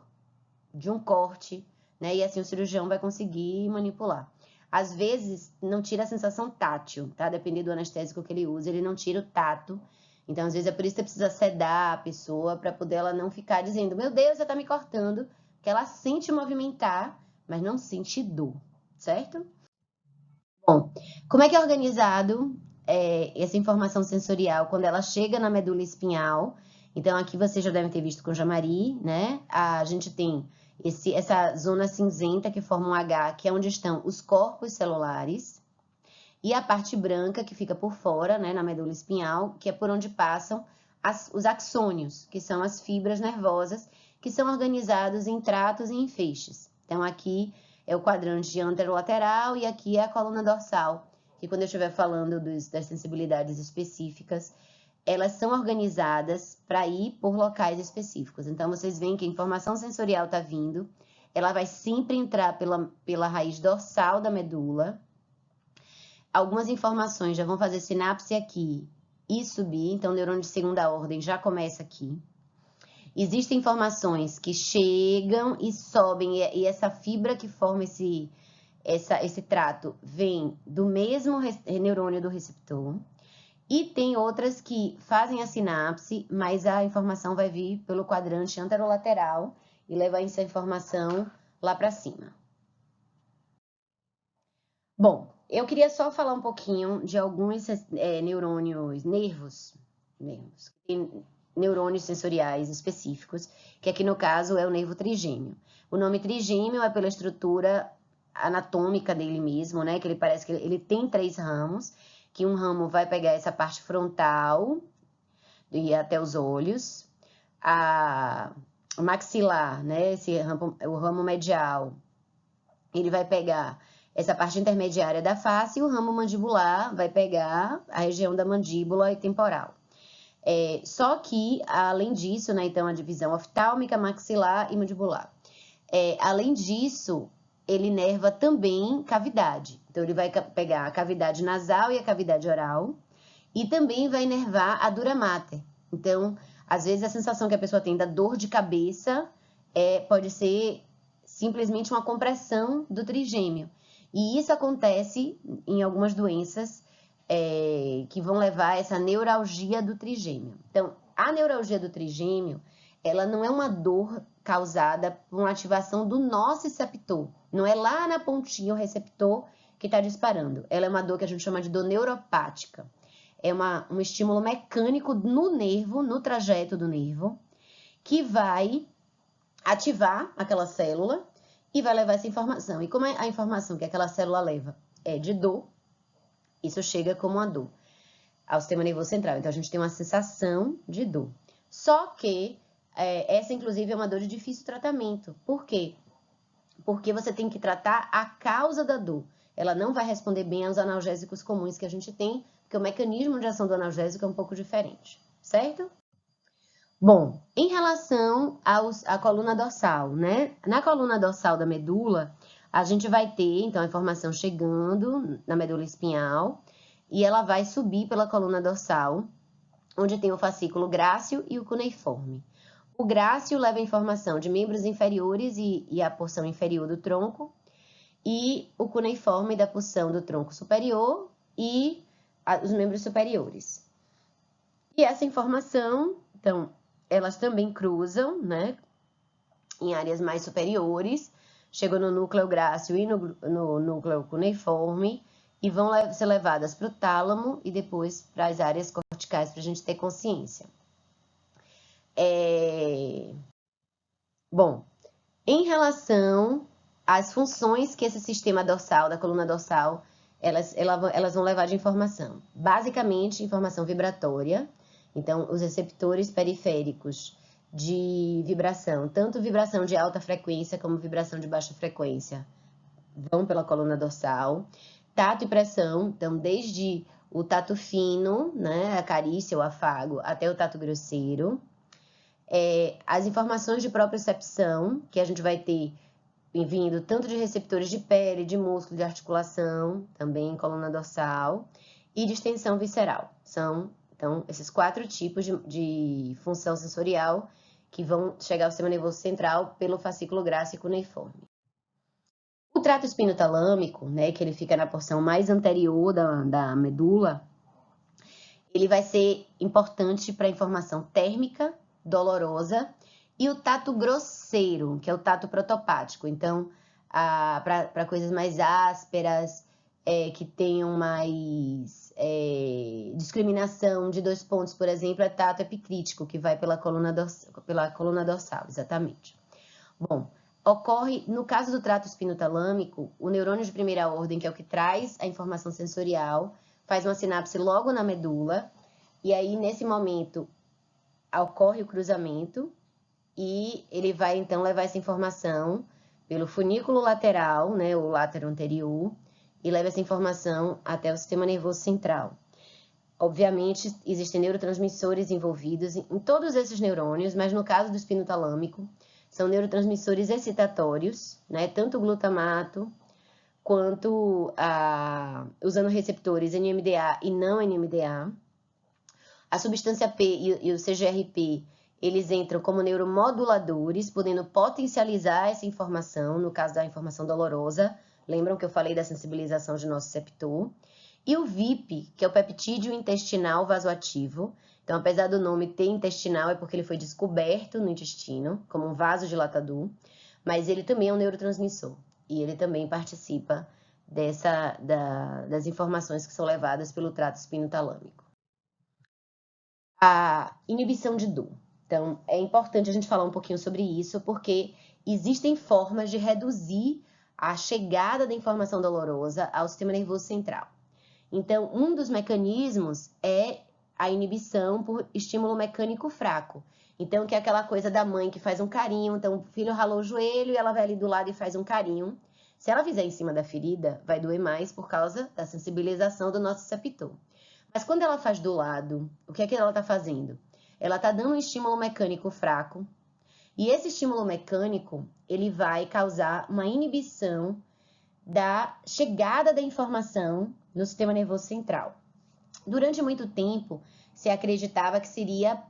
de um corte, né? E assim o cirurgião vai conseguir manipular. Às vezes, não tira a sensação tátil, tá? Dependendo do anestésico que ele usa, ele não tira o tato. Então, às vezes, é por isso que você precisa sedar a pessoa para poder ela não ficar dizendo, meu Deus, você tá me cortando, que ela sente movimentar, mas não sente dor, certo? Bom, como é que é organizado essa informação sensorial quando ela chega na medula espinhal? Então, aqui vocês já devem ter visto com o Jamari, né? A gente tem essa zona cinzenta que forma um H, que é onde estão os corpos celulares, e a parte branca que fica por fora, né, na medula espinhal, que é por onde passam os axônios, que são as fibras nervosas, que são organizados em tratos e em feixes. Então, aqui é o quadrante anterolateral e aqui é a coluna dorsal, que quando eu estiver falando das sensibilidades específicas, elas são organizadas para ir por locais específicos. Então, vocês veem que a informação sensorial está vindo, ela vai sempre entrar pela raiz dorsal da medula. Algumas informações já vão fazer sinapse aqui e subir, então o neurônio de segunda ordem já começa aqui. Existem informações que chegam e sobem, e essa fibra que forma esse trato vem do mesmo neurônio do receptor. E tem outras que fazem a sinapse, mas a informação vai vir pelo quadrante anterolateral e levar essa informação lá para cima. Bom, eu queria só falar um pouquinho de alguns neurônios, nervos, neurônios sensoriais específicos, que aqui no caso é o nervo trigêmeo. O nome trigêmeo é pela estrutura anatômica dele mesmo, né? Que ele parece que ele tem 3 ramos, que um ramo vai pegar essa parte frontal e até os olhos, o maxilar, né? O ramo medial, ele vai pegar essa parte intermediária da face, e o ramo mandibular vai pegar a região da mandíbula e temporal. Só que, além disso, né, então a divisão oftálmica, maxilar e mandibular. Além disso, ele inerva também cavidade. Então, ele vai pegar a cavidade nasal e a cavidade oral, e também vai inervar a dura mater. Então, às vezes, a sensação que a pessoa tem da dor de cabeça pode ser simplesmente uma compressão do trigêmeo. E isso acontece em algumas doenças que vão levar a essa neuralgia do trigêmeo. Então, a neuralgia do trigêmeo, ela não é uma dor causada por uma ativação do nociceptor. Não é lá na pontinha o receptor que está disparando. Ela é uma dor que a gente chama de dor neuropática. É um estímulo mecânico no nervo, no trajeto do nervo, que vai ativar aquela célula e vai levar essa informação. E como é a informação que aquela célula leva é de dor, isso chega como uma dor ao sistema nervoso central. Então, a gente tem uma sensação de dor. Só que essa, inclusive, é uma dor de difícil tratamento. Por quê? Porque você tem que tratar a causa da dor. Ela não vai responder bem aos analgésicos comuns que a gente tem, porque o mecanismo de ação do analgésico é um pouco diferente, certo? Bom, em relação à coluna dorsal, né? Na coluna dorsal da medula, a gente vai ter, então, a informação chegando na medula espinhal, e ela vai subir pela coluna dorsal, onde tem o fascículo grácil e o cuneiforme. O grácil leva a informação de membros inferiores e a porção inferior do tronco, e o cuneiforme da porção do tronco superior e os membros superiores. E essa informação, então, elas também cruzam, né, em áreas mais superiores, chegam no núcleo grácil e no núcleo cuneiforme, e vão ser levadas para o tálamo e depois para as áreas corticais, para a gente ter consciência. Bom, em relação às funções que esse sistema dorsal, da coluna dorsal, elas vão levar de informação. Basicamente, informação vibratória. Então, os receptores periféricos de vibração, tanto vibração de alta frequência como vibração de baixa frequência, vão pela coluna dorsal. Tato e pressão, então, desde o tato fino, né, a carícia, o afago, até o tato grosseiro. As informações de propriocepção, que a gente vai ter vindo tanto de receptores de pele, de músculo, de articulação, também em coluna dorsal, e de extensão visceral. São, então, esses 4 tipos de função sensorial que vão chegar ao sistema nervoso central pelo fascículo grácil e cuneiforme. O trato espinotalâmico, né, que ele fica na porção mais anterior da medula, ele vai ser importante para a informação térmica, dolorosa, e o tato grosseiro, que é o tato protopático. Então, para coisas mais ásperas, que tenham mais discriminação de 2 pontos, por exemplo, é tato epicrítico, que vai pela coluna dorsal, exatamente. Bom, ocorre, no caso do trato espinotalâmico, o neurônio de primeira ordem, que é o que traz a informação sensorial, faz uma sinapse logo na medula, e aí, nesse momento, ocorre o cruzamento, e ele vai, então, levar essa informação pelo funículo lateral, né, o látero anterior, e leva essa informação até o sistema nervoso central. Obviamente, existem neurotransmissores envolvidos em todos esses neurônios, mas no caso do espinotalâmico, são neurotransmissores excitatórios, né, tanto o glutamato, quanto usando receptores NMDA e não NMDA. A substância P e o CGRP, eles entram como neuromoduladores, podendo potencializar essa informação, no caso da informação dolorosa. Lembram que eu falei da sensibilização de nociceptor? E o VIP, que é o peptídeo intestinal vasoativo. Então, apesar do nome ter intestinal, é porque ele foi descoberto no intestino, como um vasodilatador, mas ele também é um neurotransmissor. E ele também participa das informações que são levadas pelo trato espinotalâmico. A inibição de dor. Então, é importante a gente falar um pouquinho sobre isso, porque existem formas de reduzir a chegada da informação dolorosa ao sistema nervoso central. Então, um dos mecanismos é a inibição por estímulo mecânico fraco. Então, que é aquela coisa da mãe que faz um carinho. Então, o filho ralou o joelho e ela vai ali do lado e faz um carinho. Se ela fizer em cima da ferida, vai doer mais por causa da sensibilização do nociceptor. Mas quando ela faz do lado, o que é que ela está fazendo? Ela está dando um estímulo mecânico fraco. E esse estímulo mecânico, ele vai causar uma inibição da chegada da informação no sistema nervoso central. Durante muito tempo, se acreditava que seria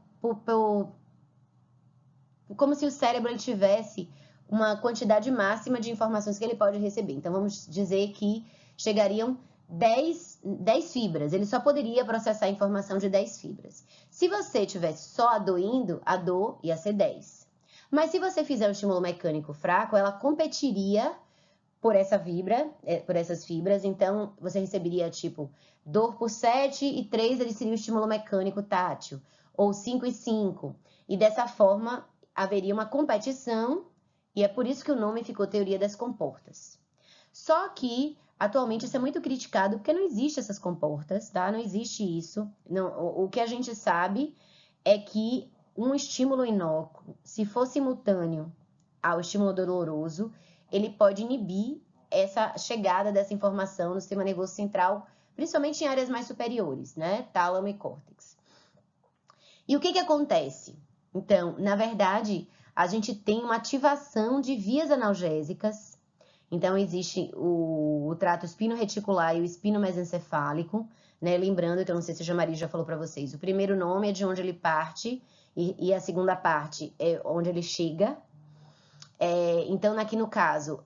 como se o cérebro ele tivesse uma quantidade máxima de informações que ele pode receber. Então, vamos dizer que chegariam 10 fibras. Ele só poderia processar a informação de 10 fibras. Se você tivesse só a dor ia ser 10. Mas se você fizer um estímulo mecânico fraco, ela competiria por essas fibras. Então, você receberia, tipo, dor por 7 e 3, ele seria o estímulo mecânico tátil. Ou 5 e 5. E dessa forma, haveria uma competição, e é por isso que o nome ficou teoria das comportas. Só que, atualmente, isso é muito criticado, porque não existe essas comportas, tá? Não existe isso. Não, o que a gente sabe é que um estímulo inócuo, se for simultâneo ao estímulo doloroso, ele pode inibir essa chegada dessa informação no sistema nervoso central, principalmente em áreas mais superiores, né? Tálamo e córtex. E o que acontece? Então, na verdade, a gente tem uma ativação de vias analgésicas. Então, existe o trato espino-reticular e o espino-mesencefálico, né? Lembrando, então, não sei se a Maria já falou para vocês, o primeiro nome é de onde ele parte e a segunda parte é onde ele chega. Então, aqui no caso,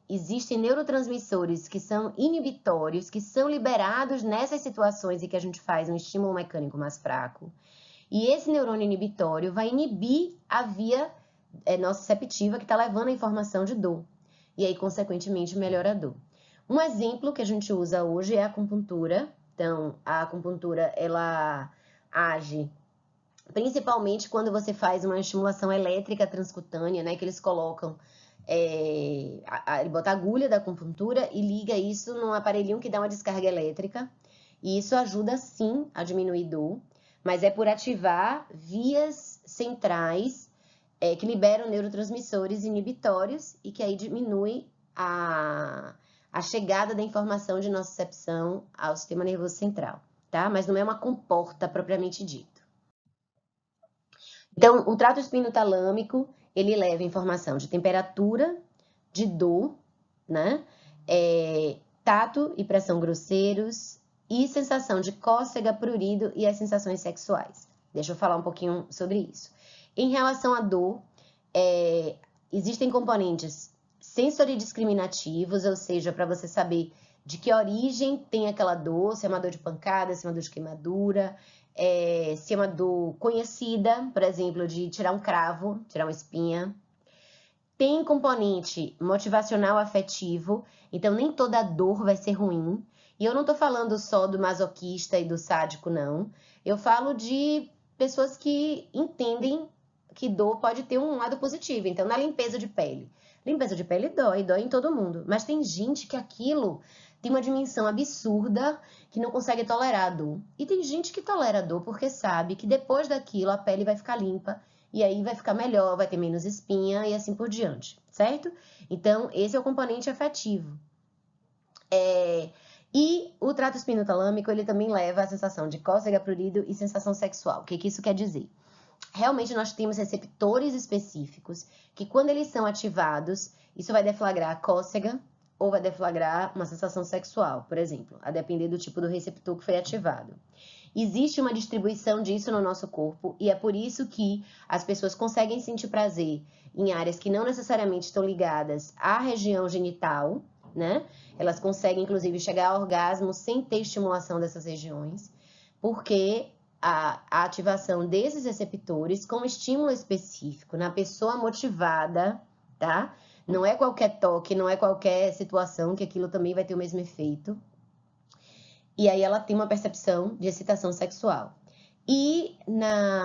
existem neurotransmissores que são inibitórios, que são liberados nessas situações em que a gente faz um estímulo mecânico mais fraco. E esse neurônio inibitório vai inibir a via nociceptiva que está levando a informação de dor. E aí, consequentemente, melhora a dor. Um exemplo que a gente usa hoje é a acupuntura. Então, a acupuntura, ela age principalmente quando você faz uma estimulação elétrica transcutânea, né? Que eles colocam, ele bota a agulha da acupuntura e liga isso num aparelhinho que dá uma descarga elétrica. E isso ajuda, sim, a diminuir dor, mas é por ativar vias centrais que liberam neurotransmissores inibitórios e que aí diminui a chegada da informação de nocicepção ao sistema nervoso central, tá? Mas não é uma comporta propriamente dito. Então, o trato espinotalâmico, ele leva informação de temperatura, de dor, né? Tato e pressão grosseiros e sensação de cócega, prurido e as sensações sexuais. Deixa eu falar um pouquinho sobre isso. Em relação à dor, existem componentes sensoridiscriminativos, ou seja, para você saber de que origem tem aquela dor, se é uma dor de pancada, se é uma dor de queimadura, se é uma dor conhecida, por exemplo, de tirar um cravo, tirar uma espinha. Tem componente motivacional afetivo, então nem toda dor vai ser ruim. E eu não tô falando só do masoquista e do sádico, não. Eu falo de pessoas que entendem que dor pode ter um lado positivo. Então, na limpeza de pele. Limpeza de pele dói em todo mundo. Mas tem gente que aquilo tem uma dimensão absurda que não consegue tolerar a dor. E tem gente que tolera a dor porque sabe que depois daquilo a pele vai ficar limpa e aí vai ficar melhor, vai ter menos espinha e assim por diante, certo? Então, esse é o componente afetivo. E o trato espinotalâmico, ele também leva a sensação de cócega, prurido e sensação sexual. O que isso quer dizer? Realmente nós temos receptores específicos que quando eles são ativados, isso vai deflagrar a cócega ou vai deflagrar uma sensação sexual, por exemplo, a depender do tipo do receptor que foi ativado. Existe uma distribuição disso no nosso corpo e é por isso que as pessoas conseguem sentir prazer em áreas que não necessariamente estão ligadas à região genital, né? Elas conseguem, inclusive, chegar ao orgasmo sem ter estimulação dessas regiões, porque a ativação desses receptores com estímulo específico na pessoa motivada, tá? Não é qualquer toque, não é qualquer situação que aquilo também vai ter o mesmo efeito. E aí ela tem uma percepção de excitação sexual. E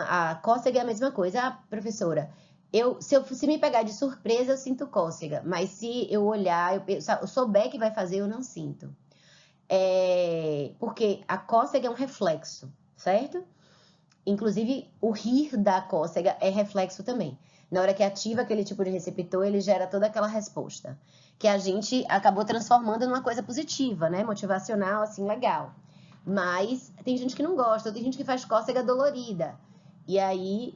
a cócega é a mesma coisa. Ah, professora, se me pegar de surpresa, eu sinto cócega. Mas se eu olhar, eu souber que vai fazer, eu não sinto. Porque a cócega é um reflexo, certo? Inclusive, o rir da cócega é reflexo também. Na hora que ativa aquele tipo de receptor, ele gera toda aquela resposta. Que a gente acabou transformando numa coisa positiva, né? Motivacional, assim, legal. Mas tem gente que não gosta, tem gente que faz cócega dolorida. E aí,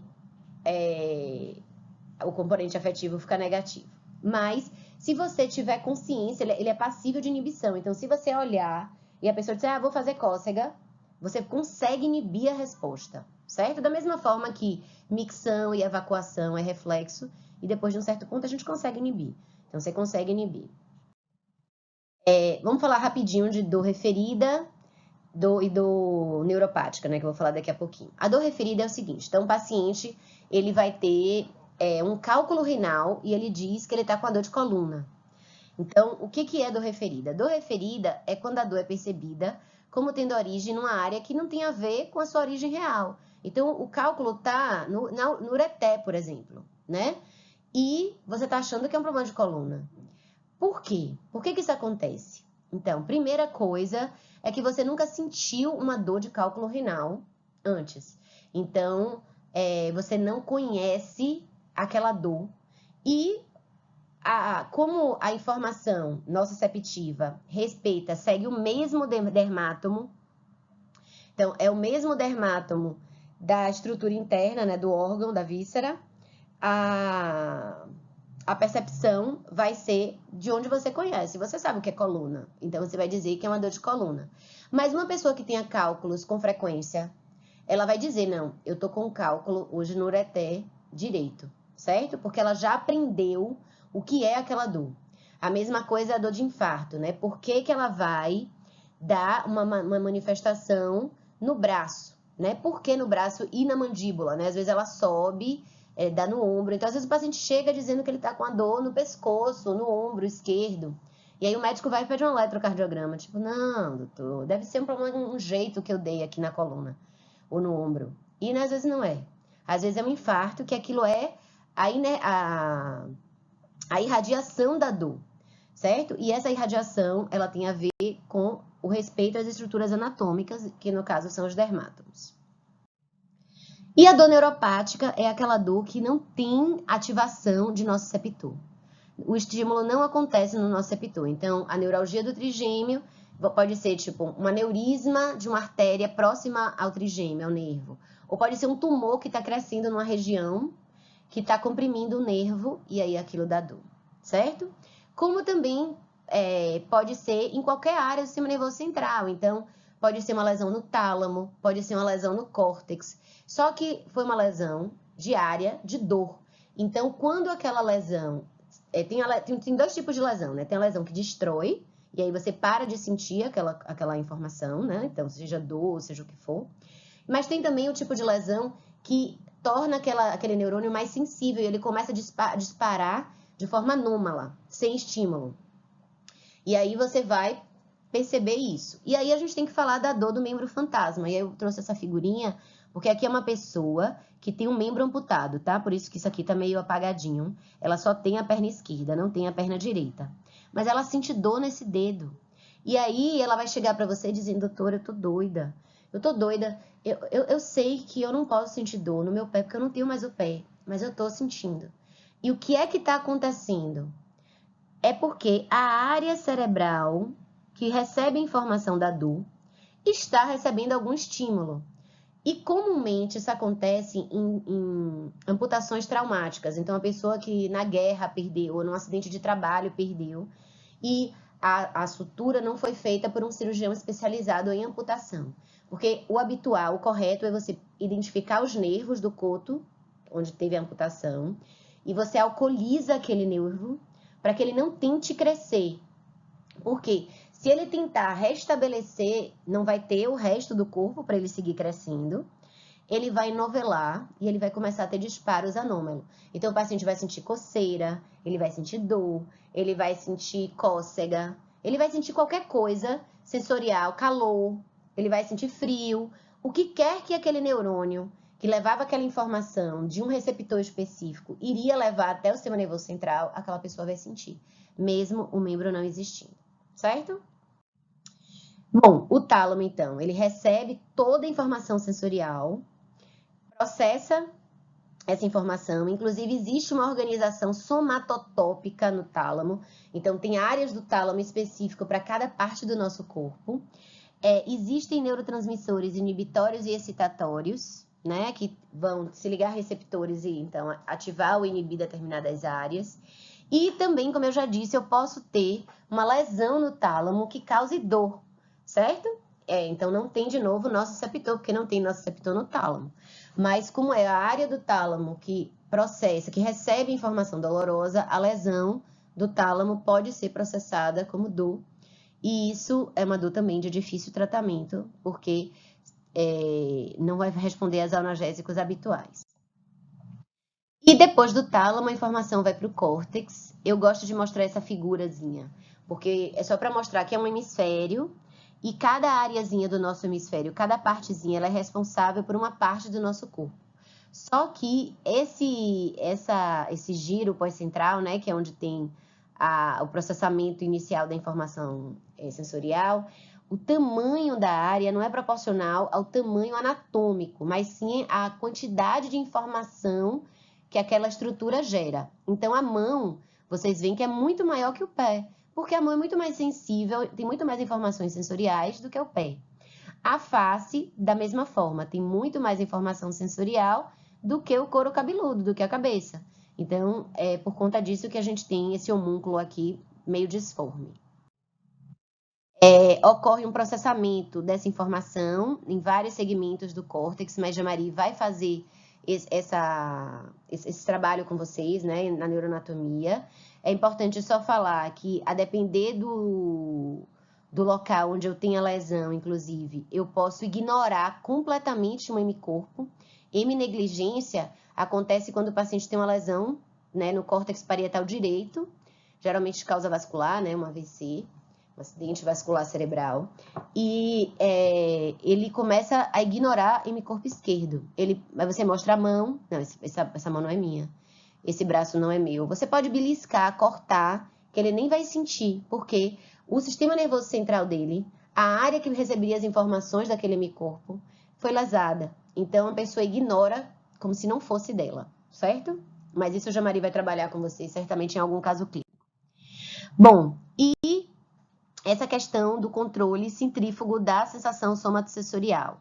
o componente afetivo fica negativo. Mas, se você tiver consciência, ele é passível de inibição. Então, se você olhar e a pessoa disser, vou fazer cócega, você consegue inibir a resposta, certo? Da mesma forma que micção e evacuação é reflexo, e depois de um certo ponto a gente consegue inibir. Então, você consegue inibir. Vamos falar rapidinho de dor referida e dor neuropática, né? Que eu vou falar daqui a pouquinho. A dor referida é o seguinte: então, o paciente, ele vai ter um cálculo renal e ele diz que ele está com a dor de coluna. Então, o que é dor referida? Dor referida é quando a dor é percebida como tendo origem numa área que não tem a ver com a sua origem real. Então, o cálculo está no ureté, por exemplo, né? E você está achando que é um problema de coluna. Por quê? Por que isso acontece? Então, primeira coisa é que você nunca sentiu uma dor de cálculo renal antes. Então, você não conhece aquela dor. E como a informação nociceptiva segue o mesmo dermátomo, então é o mesmo dermátomo da estrutura interna, né, do órgão, da víscera, a percepção vai ser de onde você conhece. Você sabe o que é coluna, então você vai dizer que é uma dor de coluna. Mas uma pessoa que tenha cálculos com frequência, ela vai dizer, não, eu tô com cálculo hoje no ureté direito, certo? Porque ela já aprendeu o que é aquela dor. A mesma coisa é a dor de infarto, né? Por que ela vai dar uma manifestação no braço, né? Por que no braço e na mandíbula, né? Às vezes ela sobe, dá no ombro. Então, às vezes o paciente chega dizendo que ele tá com a dor no pescoço, no ombro esquerdo. E aí o médico vai e pede um eletrocardiograma. Tipo, não, doutor, deve ser um problema, um jeito que eu dei aqui na coluna ou no ombro. E às vezes não é. Às vezes é um infarto, que aquilo é a irradiação da dor, certo? E essa irradiação, ela tem a ver com o respeito às estruturas anatômicas, que no caso são os dermátomos. E a dor neuropática é aquela dor que não tem ativação de nociceptor. O estímulo não acontece no nociceptor. Então, a neuralgia do trigêmeo pode ser tipo um aneurisma de uma artéria próxima ao trigêmeo, ao nervo. Ou pode ser um tumor que está crescendo numa região que está comprimindo o nervo e aí aquilo dá dor, certo? Como também pode ser em qualquer área do sistema nervoso central. Então, pode ser uma lesão no tálamo, pode ser uma lesão no córtex. Só que foi uma lesão diária de dor. Então, quando aquela lesão... tem dois tipos de lesão, né? Tem a lesão que destrói, e aí você para de sentir aquela informação, né? Então, seja dor, seja o que for. Mas tem também o tipo de lesão que torna aquele neurônio mais sensível, e ele começa a disparar de forma anômala, sem estímulo. E aí você vai perceber isso. E aí a gente tem que falar da dor do membro fantasma. E aí eu trouxe essa figurinha, porque aqui é uma pessoa que tem um membro amputado, tá? Por isso que isso aqui tá meio apagadinho. Ela só tem a perna esquerda, não tem a perna direita. Mas ela sente dor nesse dedo. E aí ela vai chegar pra você dizendo, doutora, eu tô doida. Eu tô doida. Eu sei que eu não posso sentir dor no meu pé, porque eu não tenho mais o pé. Mas eu tô sentindo. E o que é que tá acontecendo? É porque a área cerebral que recebe a informação da dor está recebendo algum estímulo. E comumente isso acontece em amputações traumáticas. Então, a pessoa que na guerra perdeu, ou num acidente de trabalho perdeu, e a sutura não foi feita por um cirurgião especializado em amputação. Porque o habitual, o correto é você identificar os nervos do coto, onde teve a amputação, e você alcooliza aquele nervo para que ele não tente crescer. Porque se ele tentar restabelecer, não vai ter o resto do corpo para ele seguir crescendo. Ele vai novelar e ele vai começar a ter disparos anômalos. Então, o paciente vai sentir coceira, ele vai sentir dor, ele vai sentir cócega, ele vai sentir qualquer coisa sensorial, calor, ele vai sentir frio. O que quer que aquele neurônio que levava aquela informação de um receptor específico iria levar até o sistema nervoso central, aquela pessoa vai sentir, mesmo o membro não existindo, certo? Bom, o tálamo, então, ele recebe toda a informação sensorial, processa essa informação, inclusive existe uma organização somatotópica no tálamo, então tem áreas do tálamo específico para cada parte do nosso corpo. Existem neurotransmissores inibitórios e excitatórios, né, que vão se ligar a receptores e então ativar ou inibir determinadas áreas. E também, como eu já disse, eu posso ter uma lesão no tálamo que cause dor, certo? Então não tem de novo nociceptor, porque não tem nociceptor no tálamo. Mas como é a área do tálamo que processa, que recebe informação dolorosa, a lesão do tálamo pode ser processada como dor. E isso é uma dor também de difícil tratamento, porque não vai responder às analgésicos habituais. E depois do tálamo, a informação vai para o córtex. Eu gosto de mostrar essa figurazinha, porque é só para mostrar que é um hemisfério e cada areazinha do nosso hemisfério, cada partezinha, ela é responsável por uma parte do nosso corpo. Só que esse giro pós-central, né, que é onde tem o processamento inicial da informação sensorial, o tamanho da área não é proporcional ao tamanho anatômico, mas sim à quantidade de informação que aquela estrutura gera. Então, a mão, vocês veem que é muito maior que o pé, porque a mão é muito mais sensível, tem muito mais informações sensoriais do que o pé. A face, da mesma forma, tem muito mais informação sensorial do que o couro cabeludo, do que a cabeça. Então, é por conta disso que a gente tem esse homúnculo aqui meio disforme. Ocorre um processamento dessa informação em vários segmentos do córtex, mas Jamari vai fazer esse trabalho com vocês, né, na neuroanatomia. É importante só falar que, a depender do local onde eu tenho a lesão, inclusive, eu posso ignorar completamente um hemicorpo. Heminegligência acontece quando o paciente tem uma lesão, né, no córtex parietal direito, geralmente de causa vascular, né, um AVC, um acidente vascular cerebral, e ele começa a ignorar o hemicorpo esquerdo. Aí você mostra a mão, não, essa mão não é minha, esse braço não é meu. Você pode beliscar, cortar, que ele nem vai sentir, porque o sistema nervoso central dele, a área que receberia as informações daquele hemicorpo, foi lesada. Então, a pessoa ignora como se não fosse dela, certo? Mas isso o Jamari vai trabalhar com vocês, certamente em algum caso clínico. Bom, e essa questão do controle centrífugo da sensação somatosensorial.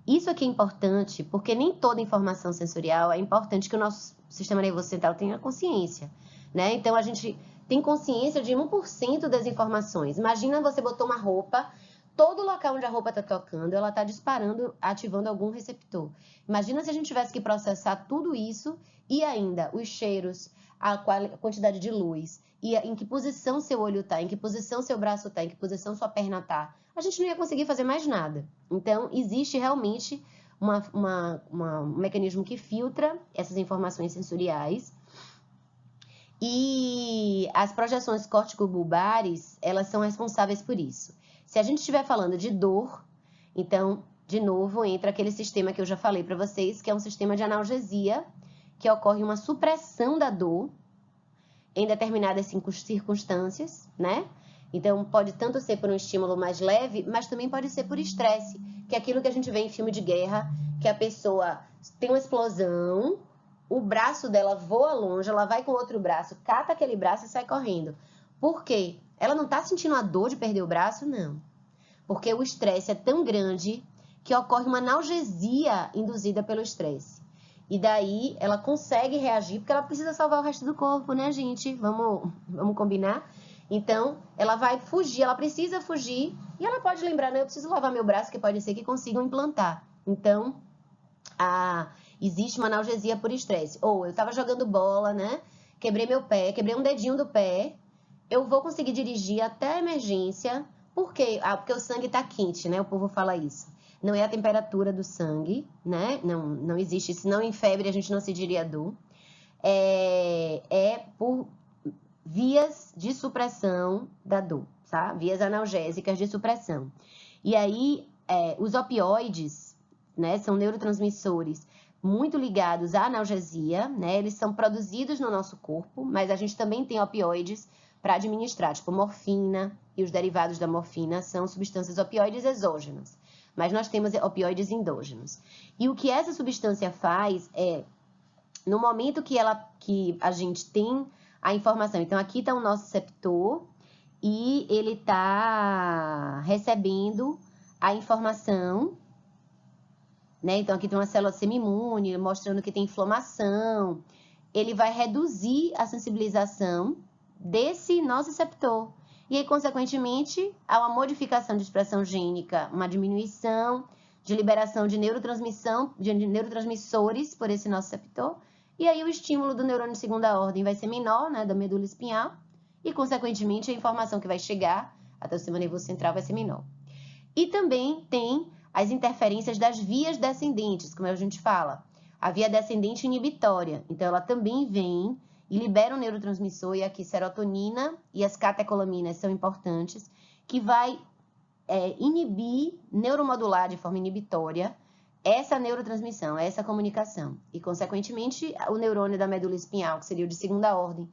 Isso aqui é importante, porque nem toda informação sensorial é importante que o nosso sistema nervoso central tenha consciência, né? Então, a gente tem consciência de 1% das informações. Imagina você botou uma roupa, todo local onde a roupa está tocando, ela está disparando, ativando algum receptor. Imagina se a gente tivesse que processar tudo isso e ainda os cheiros, a quantidade de luz, e em que posição seu olho está, em que posição seu braço está, em que posição sua perna está. A gente não ia conseguir fazer mais nada. Então, existe realmente um mecanismo que filtra essas informações sensoriais. E as projeções córtico-bulbares, elas são responsáveis por isso. Se a gente estiver falando de dor, então, de novo, entra aquele sistema que eu já falei para vocês, que é um sistema de analgesia, que ocorre uma supressão da dor em determinadas circunstâncias, né? Então, pode tanto ser por um estímulo mais leve, mas também pode ser por estresse, que é aquilo que a gente vê em filme de guerra, que a pessoa tem uma explosão, o braço dela voa longe, ela vai com o outro braço, cata aquele braço e sai correndo. Por quê? Ela não está sentindo a dor de perder o braço? Não. Porque o estresse é tão grande que ocorre uma analgesia induzida pelo estresse. E daí ela consegue reagir, porque ela precisa salvar o resto do corpo, né, gente? Vamos combinar? Então, ela vai fugir, ela precisa fugir E ela pode lembrar, né? Eu preciso lavar meu braço, que pode ser que consigam implantar. Então, existe uma analgesia por estresse. Ou eu estava jogando bola, né? Quebrei meu pé, quebrei um dedinho do pé. Eu vou conseguir dirigir até a emergência. Por quê? Porque o sangue está quente, né? O povo fala isso. Não é a temperatura do sangue, né? Não existe. Se não em febre, a gente não sentiria dor. É por vias de supressão da dor, tá? Vias analgésicas de supressão. E aí, os opioides, né, são neurotransmissores muito ligados à analgesia, né? Eles são produzidos no nosso corpo, mas a gente também tem opioides para administrar, tipo morfina e os derivados da morfina são substâncias opioides exógenas, mas nós temos opioides endógenos. E o que essa substância faz é, no momento que a gente tem a informação, então aqui está o nosso receptor e ele está recebendo a informação, né? Então aqui tem uma célula semi-imune mostrando que tem inflamação. Ele vai reduzir a sensibilização desse nosso receptor. E aí, consequentemente, há uma modificação de expressão gênica, uma diminuição de liberação de neurotransmissores por esse nosso receptor. E aí o estímulo do neurônio de segunda ordem vai ser menor, né, da medula espinhal, e, consequentemente, a informação que vai chegar até o sistema nervoso central vai ser menor. E também tem as interferências das vias descendentes, como a gente fala. A via descendente inibitória, então ela também vem e libera um neurotransmissor, e aqui serotonina e as catecolaminas são importantes, que vai inibir, neuromodular de forma inibitória, essa neurotransmissão, essa comunicação. E, consequentemente, o neurônio da medula espinhal, que seria o de segunda ordem,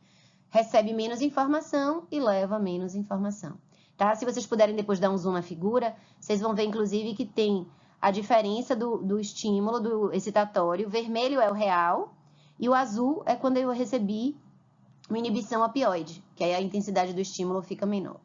recebe menos informação e leva menos informação. Tá? Se vocês puderem depois dar um zoom na figura, vocês vão ver, inclusive, que tem a diferença do estímulo, do excitatório. O vermelho é o real e o azul é quando eu recebi uma inibição opioide, que aí a intensidade do estímulo fica menor.